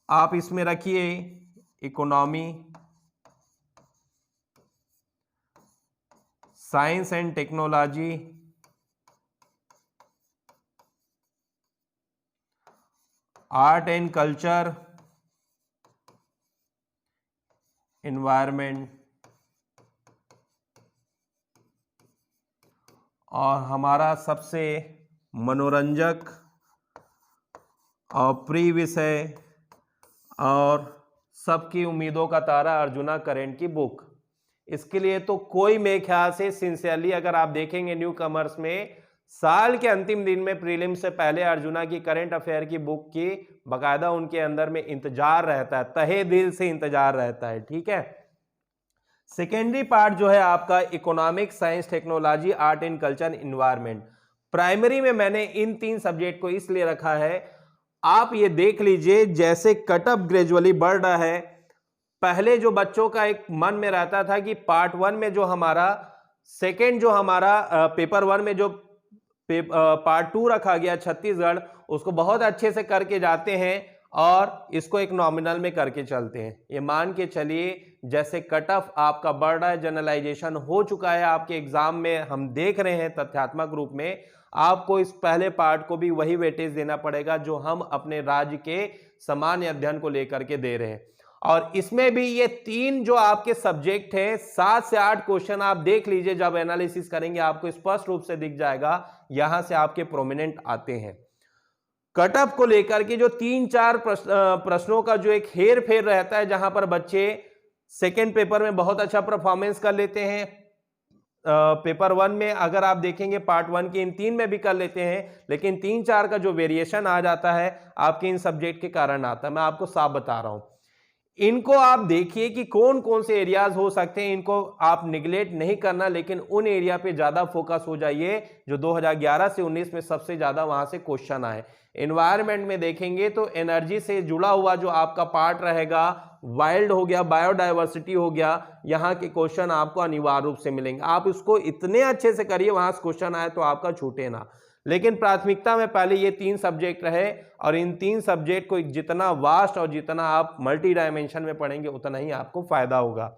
आप इसमें रखिए economy, science and technology, art and culture, environment, और हमारा सबसे मनोरंजक और प्रिय विषय और सबकी उम्मीदों का तारा अर्जुना करंट की बुक। इसके लिए तो कोई मेरे ख्याल से सिंसियरली अगर आप देखेंगे न्यू कमर्स में साल के अंतिम दिन में प्रीलिम से पहले अर्जुना की करंट अफेयर की बुक की बकायदा उनके अंदर में इंतजार रहता है, तहे दिल से इंतजार रहता है, ठीक है। सेकेंडरी पार्ट जो है आपका economics, science, technology, art and culture, environment. Primary में मैंने इन 3 सब्जेक्ट को इसलिए रखा है, आप ये देख लीजिए जैसे कटअप ग्रेजुअली बढ़ रहा है। पहले जो बच्चों का एक मन में रहता था कि पार्ट 1 में जो हमारा सेकेंड जो हमारा पेपर 1 में जो पार्ट 2 रखा गया छत्तीसगढ़, उसको बहुत अच्छे से करके जाते हैं और इसको एक नॉमिनल में करके चलते हैं। ये मान के चलिए जैसे कट ऑफ आपका बढ़ रहा है, जनरलाइजेशन हो चुका है आपके एग्जाम में, हम देख रहे हैं तथ्यात्मक रूप में, आपको इस पहले पार्ट को भी वही वेटेज देना पड़ेगा जो हम अपने राज्य के सामान्य अध्ययन को लेकर के दे रहे हैं। और इसमें भी ये 3 जो आपके सब्जेक्ट हैं, 7 से 8 क्वेश्चन आप देख लीजिए, जब एनालिसिस करेंगे आपको स्पष्ट रूप से दिख जाएगा, यहां से आपके प्रोमिनेंट आते हैं। कटअप को लेकर के जो 3-4 प्रश्नों का जो एक हेर फेर रहता है, जहां पर बच्चे सेकेंड पेपर में बहुत अच्छा परफॉर्मेंस कर लेते हैं, पेपर 1 में अगर आप देखेंगे पार्ट 1 के इन 3 में भी कर लेते हैं, लेकिन 3-4 का जो वेरिएशन आ जाता है आपके इन सब्जेक्ट के कारण आता है। मैं आपको साफ बता रहा हूं, इनको आप देखिए कि कौन कौन से एरियाज हो सकते हैं, इनको आप निगलेक्ट नहीं करना, लेकिन उन एरिया पे ज्यादा फोकस हो जाइए जो 2011 से 19 में सबसे ज्यादा वहां से क्वेश्चन आए। एनवायरनमेंट में देखेंगे तो एनर्जी से जुड़ा हुआ जो आपका पार्ट रहेगा, वाइल्ड हो गया, बायोडायवर्सिटी हो गया, यहाँ के क्वेश्चन आपको अनिवार्य रूप से मिलेंगे। आप इसको इतने अच्छे से करिए वहां से क्वेश्चन आए तो आपका छूटे ना, लेकिन प्राथमिकता में पहले ये 3 सब्जेक्ट रहे, और इन 3 सब्जेक्ट को जितना वास्ट और जितना आप मल्टी डायमेंशन में पढ़ेंगे उतना ही आपको फायदा होगा।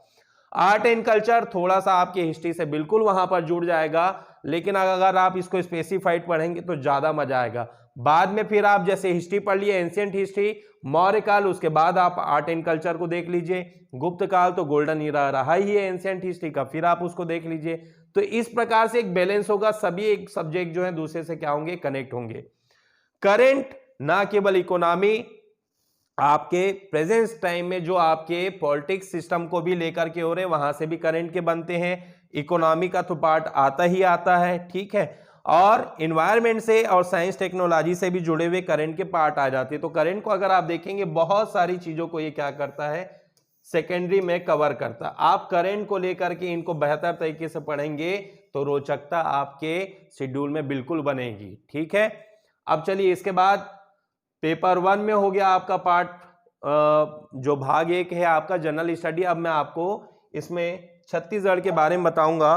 आर्ट एंड कल्चर थोड़ा सा आपकी हिस्ट्री से बिल्कुल वहां पर जुड़ जाएगा, लेकिन अगर आप इसको स्पेसिफाइड पढ़ेंगे तो ज्यादा मजा आएगा। बाद में फिर आप जैसे हिस्ट्री पढ़ लिए, एंशिएंट हिस्ट्री, मौर्य काल, उसके बाद आप आर्ट एंड कल्चर को देख लीजिए, गुप्त काल तो गोल्डन ईरा रहा ही है एंशिएंट हिस्ट्री का, फिर आप उसको देख लीजिए। तो इस प्रकार से एक बैलेंस होगा, सभी एक सब्जेक्ट जो है दूसरे से क्या होंगे, कनेक्ट होंगे। करंट ना केवल इकोनॉमी, आपके प्रेजेंट टाइम में जो आपके पॉलिटिक्स सिस्टम को भी लेकर के हो रहे, वहां से भी करंट के बनते हैं। इकोनॉमी का तो पार्ट आता ही आता है, ठीक है, और एनवायरनमेंट से और साइंस टेक्नोलॉजी से भी जुड़े हुए करंट के पार्ट आ जाते हैं। तो करंट को अगर आप देखेंगे बहुत सारी चीजों को ये क्या करता है, सेकेंडरी में कवर करता। आप करंट को लेकर के इनको बेहतर तरीके से पढ़ेंगे तो रोचकता आपके शेड्यूल में बिल्कुल बनेगी। ठीक है, अब चलिए इसके बाद पेपर 1 में हो गया आपका पार्ट, जो भाग 1 है आपका जनरल स्टडी। अब मैं आपको इसमें छत्तीसगढ़ के बारे में बताऊंगा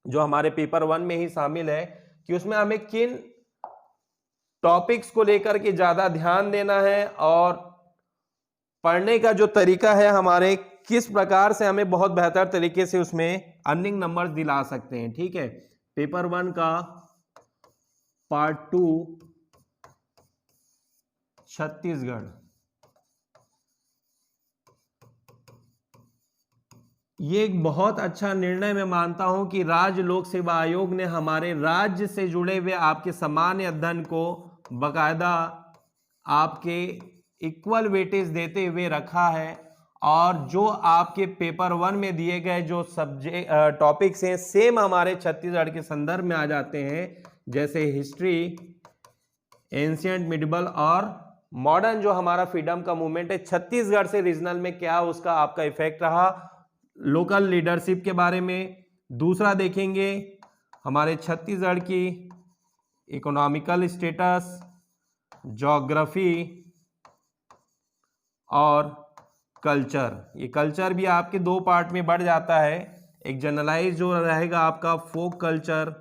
जो हमारे पेपर 1 में ही शामिल है, कि उसमें हमें किन टॉपिक्स को लेकर के ज्यादा ध्यान देना है और पढ़ने का जो तरीका है हमारे, किस प्रकार से हमें बहुत बेहतर तरीके से उसमें अर्निंग नंबर्स दिला सकते हैं। ठीक है, पेपर 1 का पार्ट 2 छत्तीसगढ़, ये एक बहुत अच्छा निर्णय मैं मानता हूं कि राज्य लोक सेवा आयोग ने हमारे राज्य से जुड़े हुए आपके सामान्य अध्ययन को बकायदा आपके इक्वल वेटेज देते हुए रखा है, और जो आपके पेपर 1 में दिए गए जो सब्जेक्ट टॉपिक्स हैं सेम हमारे छत्तीसगढ़ के संदर्भ में आ जाते हैं, जैसे हिस्ट्री, एंशिएंट, मिडिवल और मॉडर्न। जो हमारा फ्रीडम का मूवमेंट है छत्तीसगढ़ से रीजनल में क्या उसका आपका इफेक्ट रहा, लोकल लीडरशिप के बारे में। दूसरा देखेंगे हमारे छत्तीसगढ़ की इकोनॉमिकल स्टेटस, ज्योग्राफी और कल्चर। ये कल्चर भी आपके 2 पार्ट में बढ़ जाता है, एक जनरलाइज जो रहेगा आपका फोक कल्चर,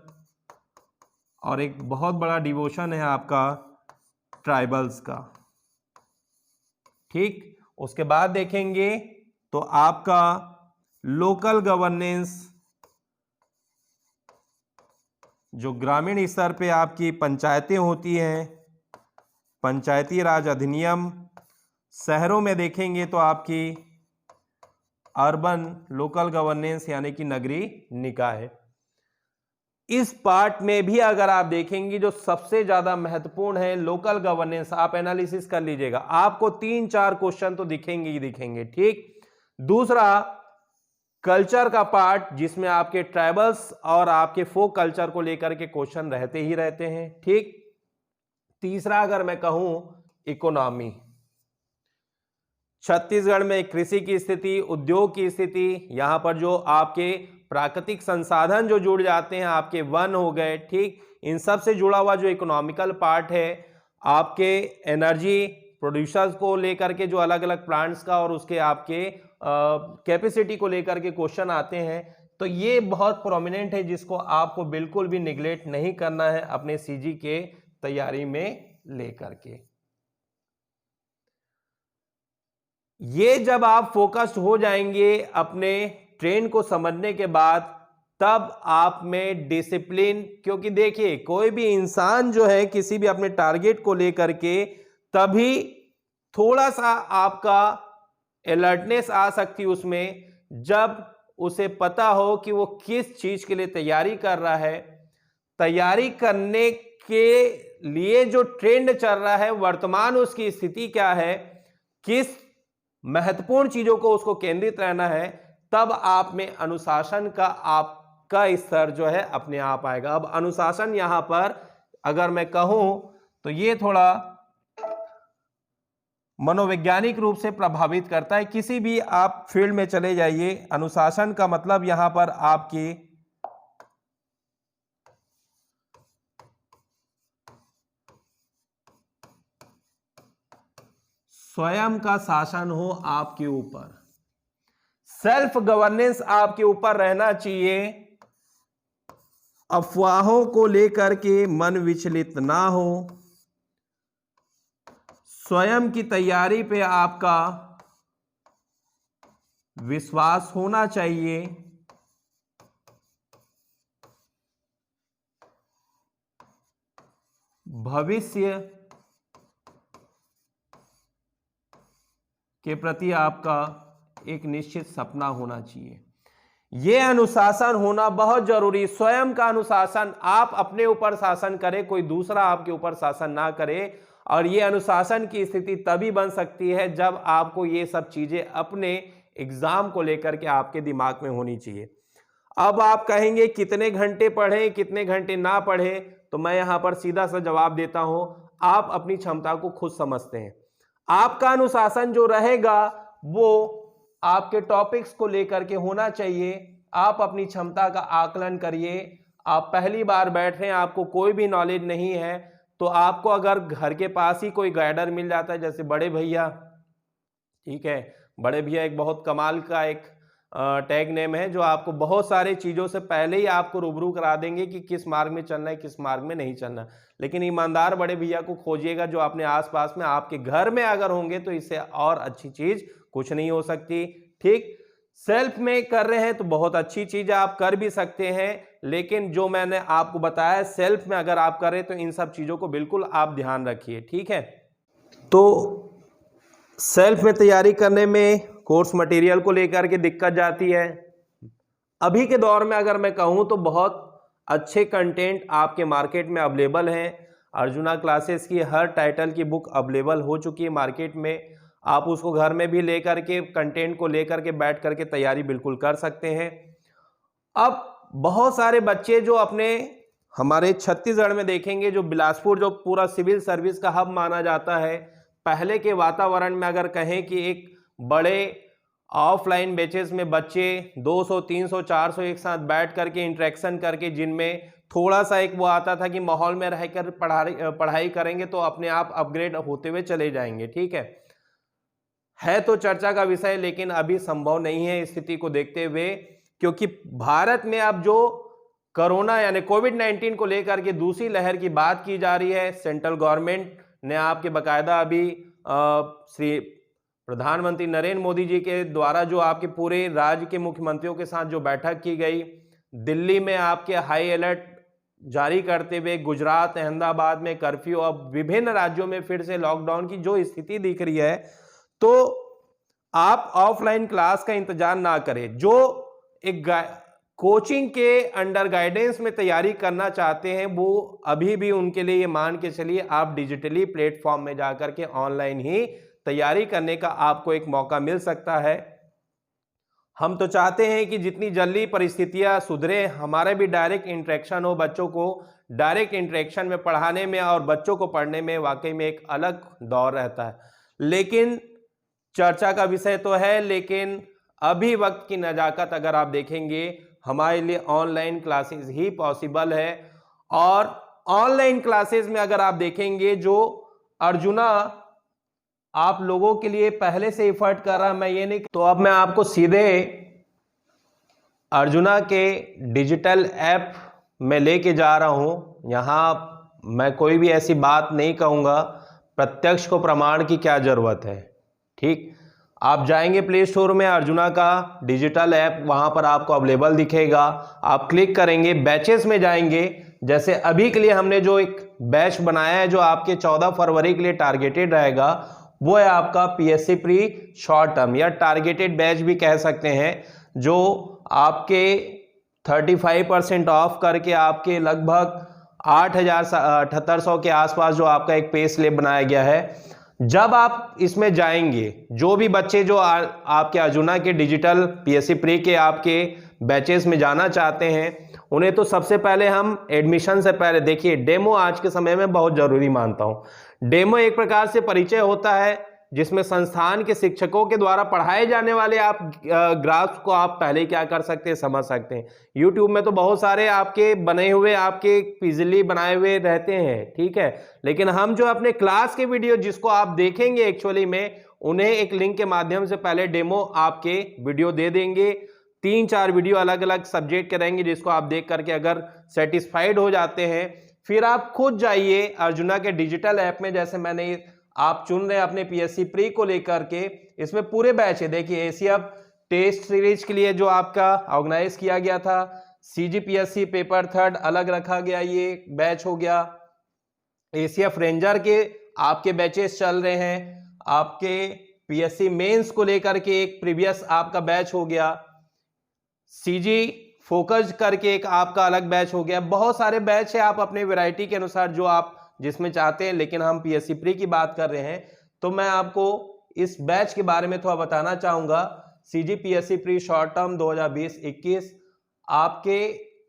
और एक बहुत बड़ा डिवोशन है आपका ट्राइबल्स का। ठीक, उसके बाद देखेंगे तो आपका लोकल गवर्नेंस, जो ग्रामीण स्तर पे आपकी पंचायतें होती हैं, पंचायती राज अधिनियम। शहरों में देखेंगे तो आपकी अर्बन लोकल गवर्नेंस यानी कि नगरीय निकाय। इस पार्ट में भी अगर आप देखेंगे जो सबसे ज्यादा महत्वपूर्ण है लोकल गवर्नेंस, आप एनालिसिस कर लीजिएगा, आपको 3-4 क्वेश्चन तो दिखेंगे ही दिखेंगे। ठीक, दूसरा कल्चर का पार्ट जिसमें आपके ट्राइबल्स और आपके फोक कल्चर को लेकर के क्वेश्चन रहते ही रहते हैं। ठीक, तीसरा अगर मैं कहूं इकोनॉमी, छत्तीसगढ़ में कृषि की स्थिति, उद्योग की स्थिति, यहां पर जो आपके प्राकृतिक संसाधन जो जुड़ जाते हैं, आपके वन हो गए, ठीक, इन सब से जुड़ा हुआ जो इकोनॉमिकल पार्ट है, आपके एनर्जी प्रोड्यूसर्स को लेकर के जो अलग अलग प्लांट्स का और उसके आपके कैपेसिटी को लेकर के क्वेश्चन आते हैं, तो ये बहुत प्रोमिनेंट है जिसको आपको बिल्कुल भी निगलेक्ट नहीं करना है अपने सीजी के तैयारी में लेकर के। ये जब आप फोकस्ड हो जाएंगे अपने ट्रेंड को समझने के बाद, तब आप में डिसिप्लिन, क्योंकि देखिए कोई भी इंसान जो है किसी भी अपने टारगेट को लेकर के, तभी थोड़ा सा आपका अलर्टनेस आ सकती है उसमें, जब उसे पता हो कि वो किस चीज के लिए तैयारी कर रहा है, तैयारी करने के लिए जो ट्रेंड चल रहा है, वर्तमान उसकी स्थिति क्या है, किस महत्वपूर्ण चीजों को उसको केंद्रित रहना है, तब आप में अनुशासन का आपका स्तर जो है अपने आप आएगा। अब अनुशासन यहां पर अगर मैं कहूं तो ये थोड़ा मनोवैज्ञानिक रूप से प्रभावित करता है। किसी भी आप फील्ड में चले जाइए, अनुशासन का मतलब यहां पर आपकी स्वयं का शासन हो आपके ऊपर, सेल्फ गवर्नेंस आपके ऊपर रहना चाहिए, अफवाहों को लेकर के मन विचलित ना हो, स्वयं की तैयारी पे आपका विश्वास होना चाहिए, भविष्य के प्रति आपका एक निश्चित सपना होना चाहिए। यह अनुशासन होना बहुत जरूरी। स्वयं का अनुशासन, आप अपने ऊपर शासन करें, कोई दूसरा आपके ऊपर शासन ना करे। और ये अनुशासन की स्थिति तभी बन सकती है जब आपको ये सब चीजें अपने एग्जाम को लेकर के आपके दिमाग में होनी चाहिए। अब आप कहेंगे कितने घंटे पढ़ें, कितने घंटे ना पढ़ें, तो मैं यहां पर सीधा सा जवाब देता हूं, आप अपनी क्षमता को खुद समझते हैं। आपका अनुशासन जो रहेगा वो आपके टॉपिक्स को लेकर के होना चाहिए, आप अपनी क्षमता का आकलन करिए। आप पहली बार बैठ रहे हैं, आपको कोई भी नॉलेज नहीं है, तो आपको अगर घर के पास ही कोई गाइडर मिल जाता है, जैसे बड़े भैया, ठीक है, बड़े भैया एक बहुत कमाल का एक टैग नेम है जो आपको बहुत सारी चीज़ों से पहले ही आपको रूबरू करा देंगे कि किस मार्ग में चलना है, किस मार्ग में नहीं चलना। लेकिन ईमानदार बड़े भैया को खोजिएगा जो अपने आसपास में आपके घर में अगर होंगे, तो इससे और अच्छी चीज़ कुछ नहीं हो सकती। ठीक, सेल्फ में कर रहे हैं तो बहुत अच्छी चीज़ है, आप कर भी सकते हैं, लेकिन जो मैंने आपको बताया सेल्फ में अगर आप करें तो इन सब चीज़ों को बिल्कुल आप ध्यान रखिए। ठीक है, तो सेल्फ में तैयारी करने में कोर्स मटेरियल को लेकर के दिक्कत जाती है। अभी के दौर में अगर मैं कहूँ तो बहुत अच्छे कंटेंट आपके मार्केट में अवेलेबल हैं। अर्जुना क्लासेस की हर टाइटल की बुक अवेलेबल हो चुकी है मार्केट में। आप उसको घर में भी लेकर के कंटेंट को लेकर के बैठ करके तैयारी बिल्कुल कर सकते हैं। अब बहुत सारे बच्चे जो अपने हमारे छत्तीसगढ़ में देखेंगे, जो बिलासपुर जो पूरा सिविल सर्विस का हब माना जाता है, पहले के वातावरण में अगर कहें कि एक बड़े ऑफलाइन बैचेस में बच्चे 200, 300, 400 एक साथ बैठ करके इंटरेक्शन करके, जिनमें थोड़ा सा एक वो आता था कि माहौल में रहकर पढ़ाई करेंगे तो अपने आप अपग्रेड होते हुए चले जाएंगे। ठीक है तो चर्चा का विषय, लेकिन अभी संभव नहीं है स्थिति को देखते हुए, क्योंकि भारत में अब जो कोरोना यानी कोविड-19 को लेकर के दूसरी लहर की बात की जा रही है। सेंट्रल गवर्नमेंट ने आपके बकायदा अभी श्री प्रधानमंत्री नरेंद्र मोदी जी के द्वारा जो आपके पूरे राज्य के मुख्यमंत्रियों के साथ जो बैठक की गई, दिल्ली में आपके हाई अलर्ट जारी करते हुए, गुजरात, अहमदाबाद में कर्फ्यू, अब विभिन्न राज्यों में फिर से लॉकडाउन की जो स्थिति दिख रही है, तो आप ऑफलाइन क्लास का इंतजार ना करें। जो एक कोचिंग के अंडर गाइडेंस में तैयारी करना चाहते हैं, वो अभी भी उनके लिए ये मान के चलिए आप डिजिटली प्लेटफॉर्म में जाकर के ऑनलाइन ही तैयारी करने का आपको एक मौका मिल सकता है। हम तो चाहते हैं कि जितनी जल्दी परिस्थितियां सुधरे, हमारे भी डायरेक्ट इंटरेक्शन हो, बच्चों को डायरेक्ट इंटरेक्शन में पढ़ाने में और बच्चों को पढ़ने में वाकई में एक अलग दौर रहता है। लेकिन चर्चा का विषय तो है, लेकिन अभी वक्त की नजाकत अगर आप देखेंगे, हमारे लिए ऑनलाइन क्लासेस ही पॉसिबल है। और ऑनलाइन क्लासेस में अगर आप देखेंगे, जो अर्जुना आप लोगों के लिए पहले से एफर्ट कर रहा, मैं ये नहीं, तो अब मैं आपको सीधे अर्जुना के डिजिटल ऐप में लेके जा रहा हूं। यहां मैं कोई भी ऐसी बात नहीं कहूंगा, प्रत्यक्ष को प्रमाण की क्या जरूरत है। ठीक, आप जाएंगे प्ले स्टोर में, अर्जुना का डिजिटल ऐप वहां पर आपको अवेलेबल दिखेगा। आप क्लिक करेंगे, बैचेस में जाएंगे। जैसे अभी के लिए हमने जो एक बैच बनाया है, जो आपके 14 फरवरी के लिए टारगेटेड रहेगा, वो है आपका पीएससी प्री शॉर्ट टर्म, या टारगेटेड बैच भी कह सकते हैं, जो आपके 35% ऑफ करके आपके लगभग 8,7800 के आसपास जो आपका एक पे स्लिप बनाया गया है। जब आप इसमें जाएंगे, जो भी बच्चे जो आपके अर्जुना के डिजिटल पीएससी प्री के आपके बैचेस में जाना चाहते हैं, उन्हें तो सबसे पहले हम एडमिशन से पहले, देखिए डेमो आज के समय में बहुत जरूरी मानता हूं। डेमो एक प्रकार से परिचय होता है, जिसमें संस्थान के शिक्षकों के द्वारा पढ़ाए जाने वाले आप ग्राफ्स को आप पहले क्या कर सकते हैं, समझ सकते हैं। यूट्यूब में तो बहुत सारे आपके बने हुए, आपके पिछली बनाए हुए रहते हैं, ठीक है, लेकिन हम जो अपने क्लास के वीडियो जिसको आप देखेंगे एक्चुअली में, उन्हें एक लिंक के माध्यम से पहले डेमो आपके वीडियो दे देंगे। 3-4 वीडियो अलग अलग सब्जेक्ट के रहेंगे, जिसको आप देख करके अगर सेटिस्फाइड हो जाते हैं, फिर आप खुद जाइए अर्जुना के डिजिटल ऐप में। जैसे मैंने, आप चुन रहे हैं अपने पीएससी प्री को लेकर के, इसमें पूरे बैच है। देखिए एसीएफ टेस्ट सीरीज के लिए जो आपका ऑर्गेनाइज किया गया था, सीजीपीएससी पेपर 3 अलग रखा गया, ये बैच हो गया। एसीएफ रेंजर के आपके बैचेस चल रहे हैं, आपके पीएससी मेंस को लेकर के एक प्रीवियस आपका बैच हो गया, सीजी फोकस करके एक आपका अलग बैच हो गया। बहुत सारे बैच है, आप अपने वैरायटी के अनुसार जो आप जिसमें चाहते हैं, लेकिन हम पीएससी प्री की बात कर रहे हैं, तो मैं आपको इस बैच के बारे में थोड़ा बताना चाहूंगा। CG PSC pre short term 2020-21, आपके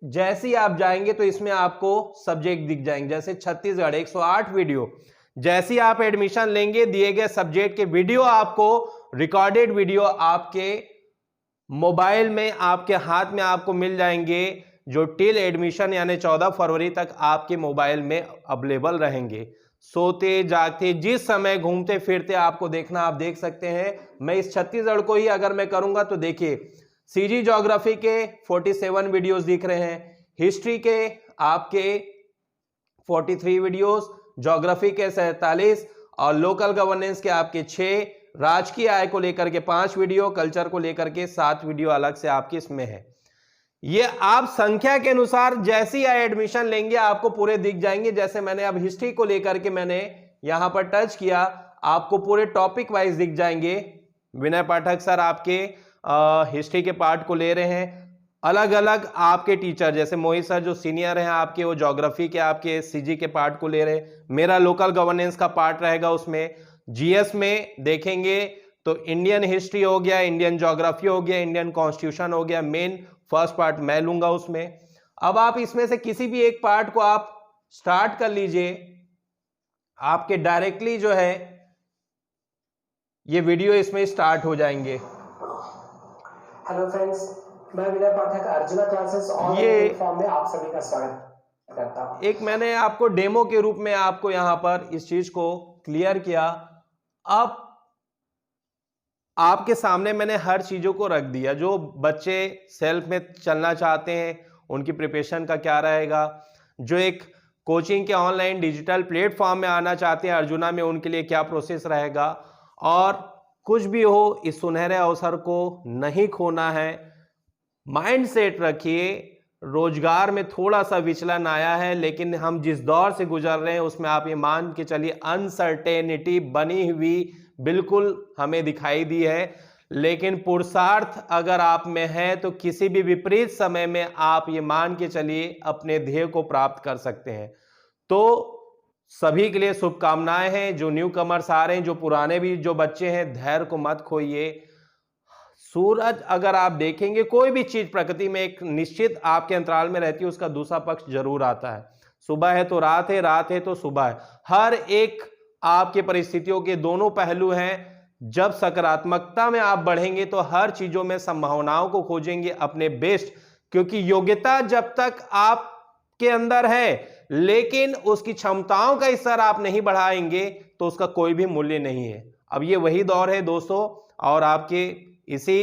जैसे ही आप जाएंगे तो इसमें आपको सब्जेक्ट दिख जाएंगे, जैसे छत्तीसगढ़ 108 वीडियो। जैसे ही आप एडमिशन लेंगे, दिए गए सब्जेक्ट के वीडियो आपको, रिकॉर्डेड वीडियो आपके मोबाइल में आपके हाथ में आपको मिल जाएंगे, जो टिल एडमिशन यानी 14 फरवरी तक आपके मोबाइल में अवेलेबल रहेंगे। सोते जागते जिस समय घूमते फिरते आपको देखना, आप देख सकते हैं। मैं इस छत्तीसगढ़ को ही अगर मैं करूंगा तो देखिए, सीजी ज्योग्राफी के 47 वीडियोस दिख रहे हैं, हिस्ट्री के आपके 43 वीडियोस, ज्योग्राफी के 47 और लोकल गवर्नेंस के आपके 6, राजकीय आय को लेकर के 5 वीडियो, कल्चर को लेकर के 7 वीडियो अलग से आपके इसमें है। ये आप संख्या के अनुसार जैसी एडमिशन लेंगे आपको पूरे दिख जाएंगे। जैसे मैंने अब हिस्ट्री को लेकर के मैंने यहां पर टच किया, आपको पूरे टॉपिक वाइज दिख जाएंगे। विनय पाठक सर आपके हिस्ट्री के पार्ट को ले रहे हैं, अलग अलग आपके टीचर जैसे मोहित सर जो सीनियर हैं आपके, वो ज्योग्राफी के आपके सीजी के पार्ट को ले रहे हैं। मेरा लोकल गवर्नेंस का पार्ट रहेगा उसमें। जीएस में देखेंगे तो इंडियन हिस्ट्री हो गया, इंडियन ज्योग्राफी हो गया, इंडियन कॉन्स्टिट्यूशन हो गया, मेन फर्स्ट पार्ट मैं लूंगा उसमें। अब आप इसमें से किसी भी एक पार्ट को आप स्टार्ट कर लीजिए, आपके डायरेक्टली जो है ये वीडियो इसमें स्टार्ट हो जाएंगे। हेलो फ्रेंड्स, मैं विनय पाठक अर्जुना क्लासेस ऑनलाइन प्लेटफॉर्म में आप सभी का स्वागत करता हूं। एक मैंने आपको डेमो के रूप में आपको यहां पर इस चीज को क्लियर किया। अब आपके सामने मैंने हर चीजों को रख दिया। जो बच्चे सेल्फ में चलना चाहते हैं उनकी प्रिपरेशन का क्या रहेगा, जो एक कोचिंग के ऑनलाइन डिजिटल प्लेटफॉर्म में आना चाहते हैं अर्जुना में, उनके लिए क्या प्रोसेस रहेगा। और कुछ भी हो, इस सुनहरे अवसर को नहीं खोना है। माइंड सेट रखिए, रोजगार में थोड़ा सा विचलन आया है, लेकिन हम जिस दौर से गुजर रहे हैं उसमें आप ये मान के चलिए अनसर्टेनिटी बनी हुई बिल्कुल हमें दिखाई दी है। लेकिन पुरुषार्थ अगर आप में है तो किसी भी विपरीत समय में आप ये मान के चलिए अपने ध्येय को प्राप्त कर सकते हैं। तो सभी के लिए शुभकामनाएं हैं। जो न्यू कमर्स आ रहे हैं, जो पुराने भी जो बच्चे हैं, धैर्य को मत खोइए। सूरज अगर आप देखेंगे, कोई भी चीज प्रकृति में एक निश्चित आपके अंतराल में रहती है, उसका दूसरा पक्ष जरूर आता है। सुबह है तो रात है, रात है तो सुबह है। हर एक आपके परिस्थितियों के दोनों पहलू हैं। जब सकारात्मकता में आप बढ़ेंगे तो हर चीजों में संभावनाओं को खोजेंगे अपने बेस्ट, क्योंकि योग्यता जब तक आपके अंदर है लेकिन उसकी क्षमताओं का स्तर आप नहीं बढ़ाएंगे तो उसका कोई भी मूल्य नहीं है। अब ये वही दौर है दोस्तों, और आपके इसी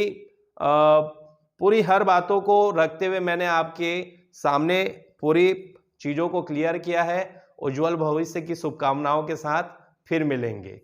पूरी हर बातों को रखते हुए मैंने आपके सामने पूरी चीजों को क्लियर किया है। उज्जवल भविष्य की शुभकामनाओं के साथ फिर मिलेंगे।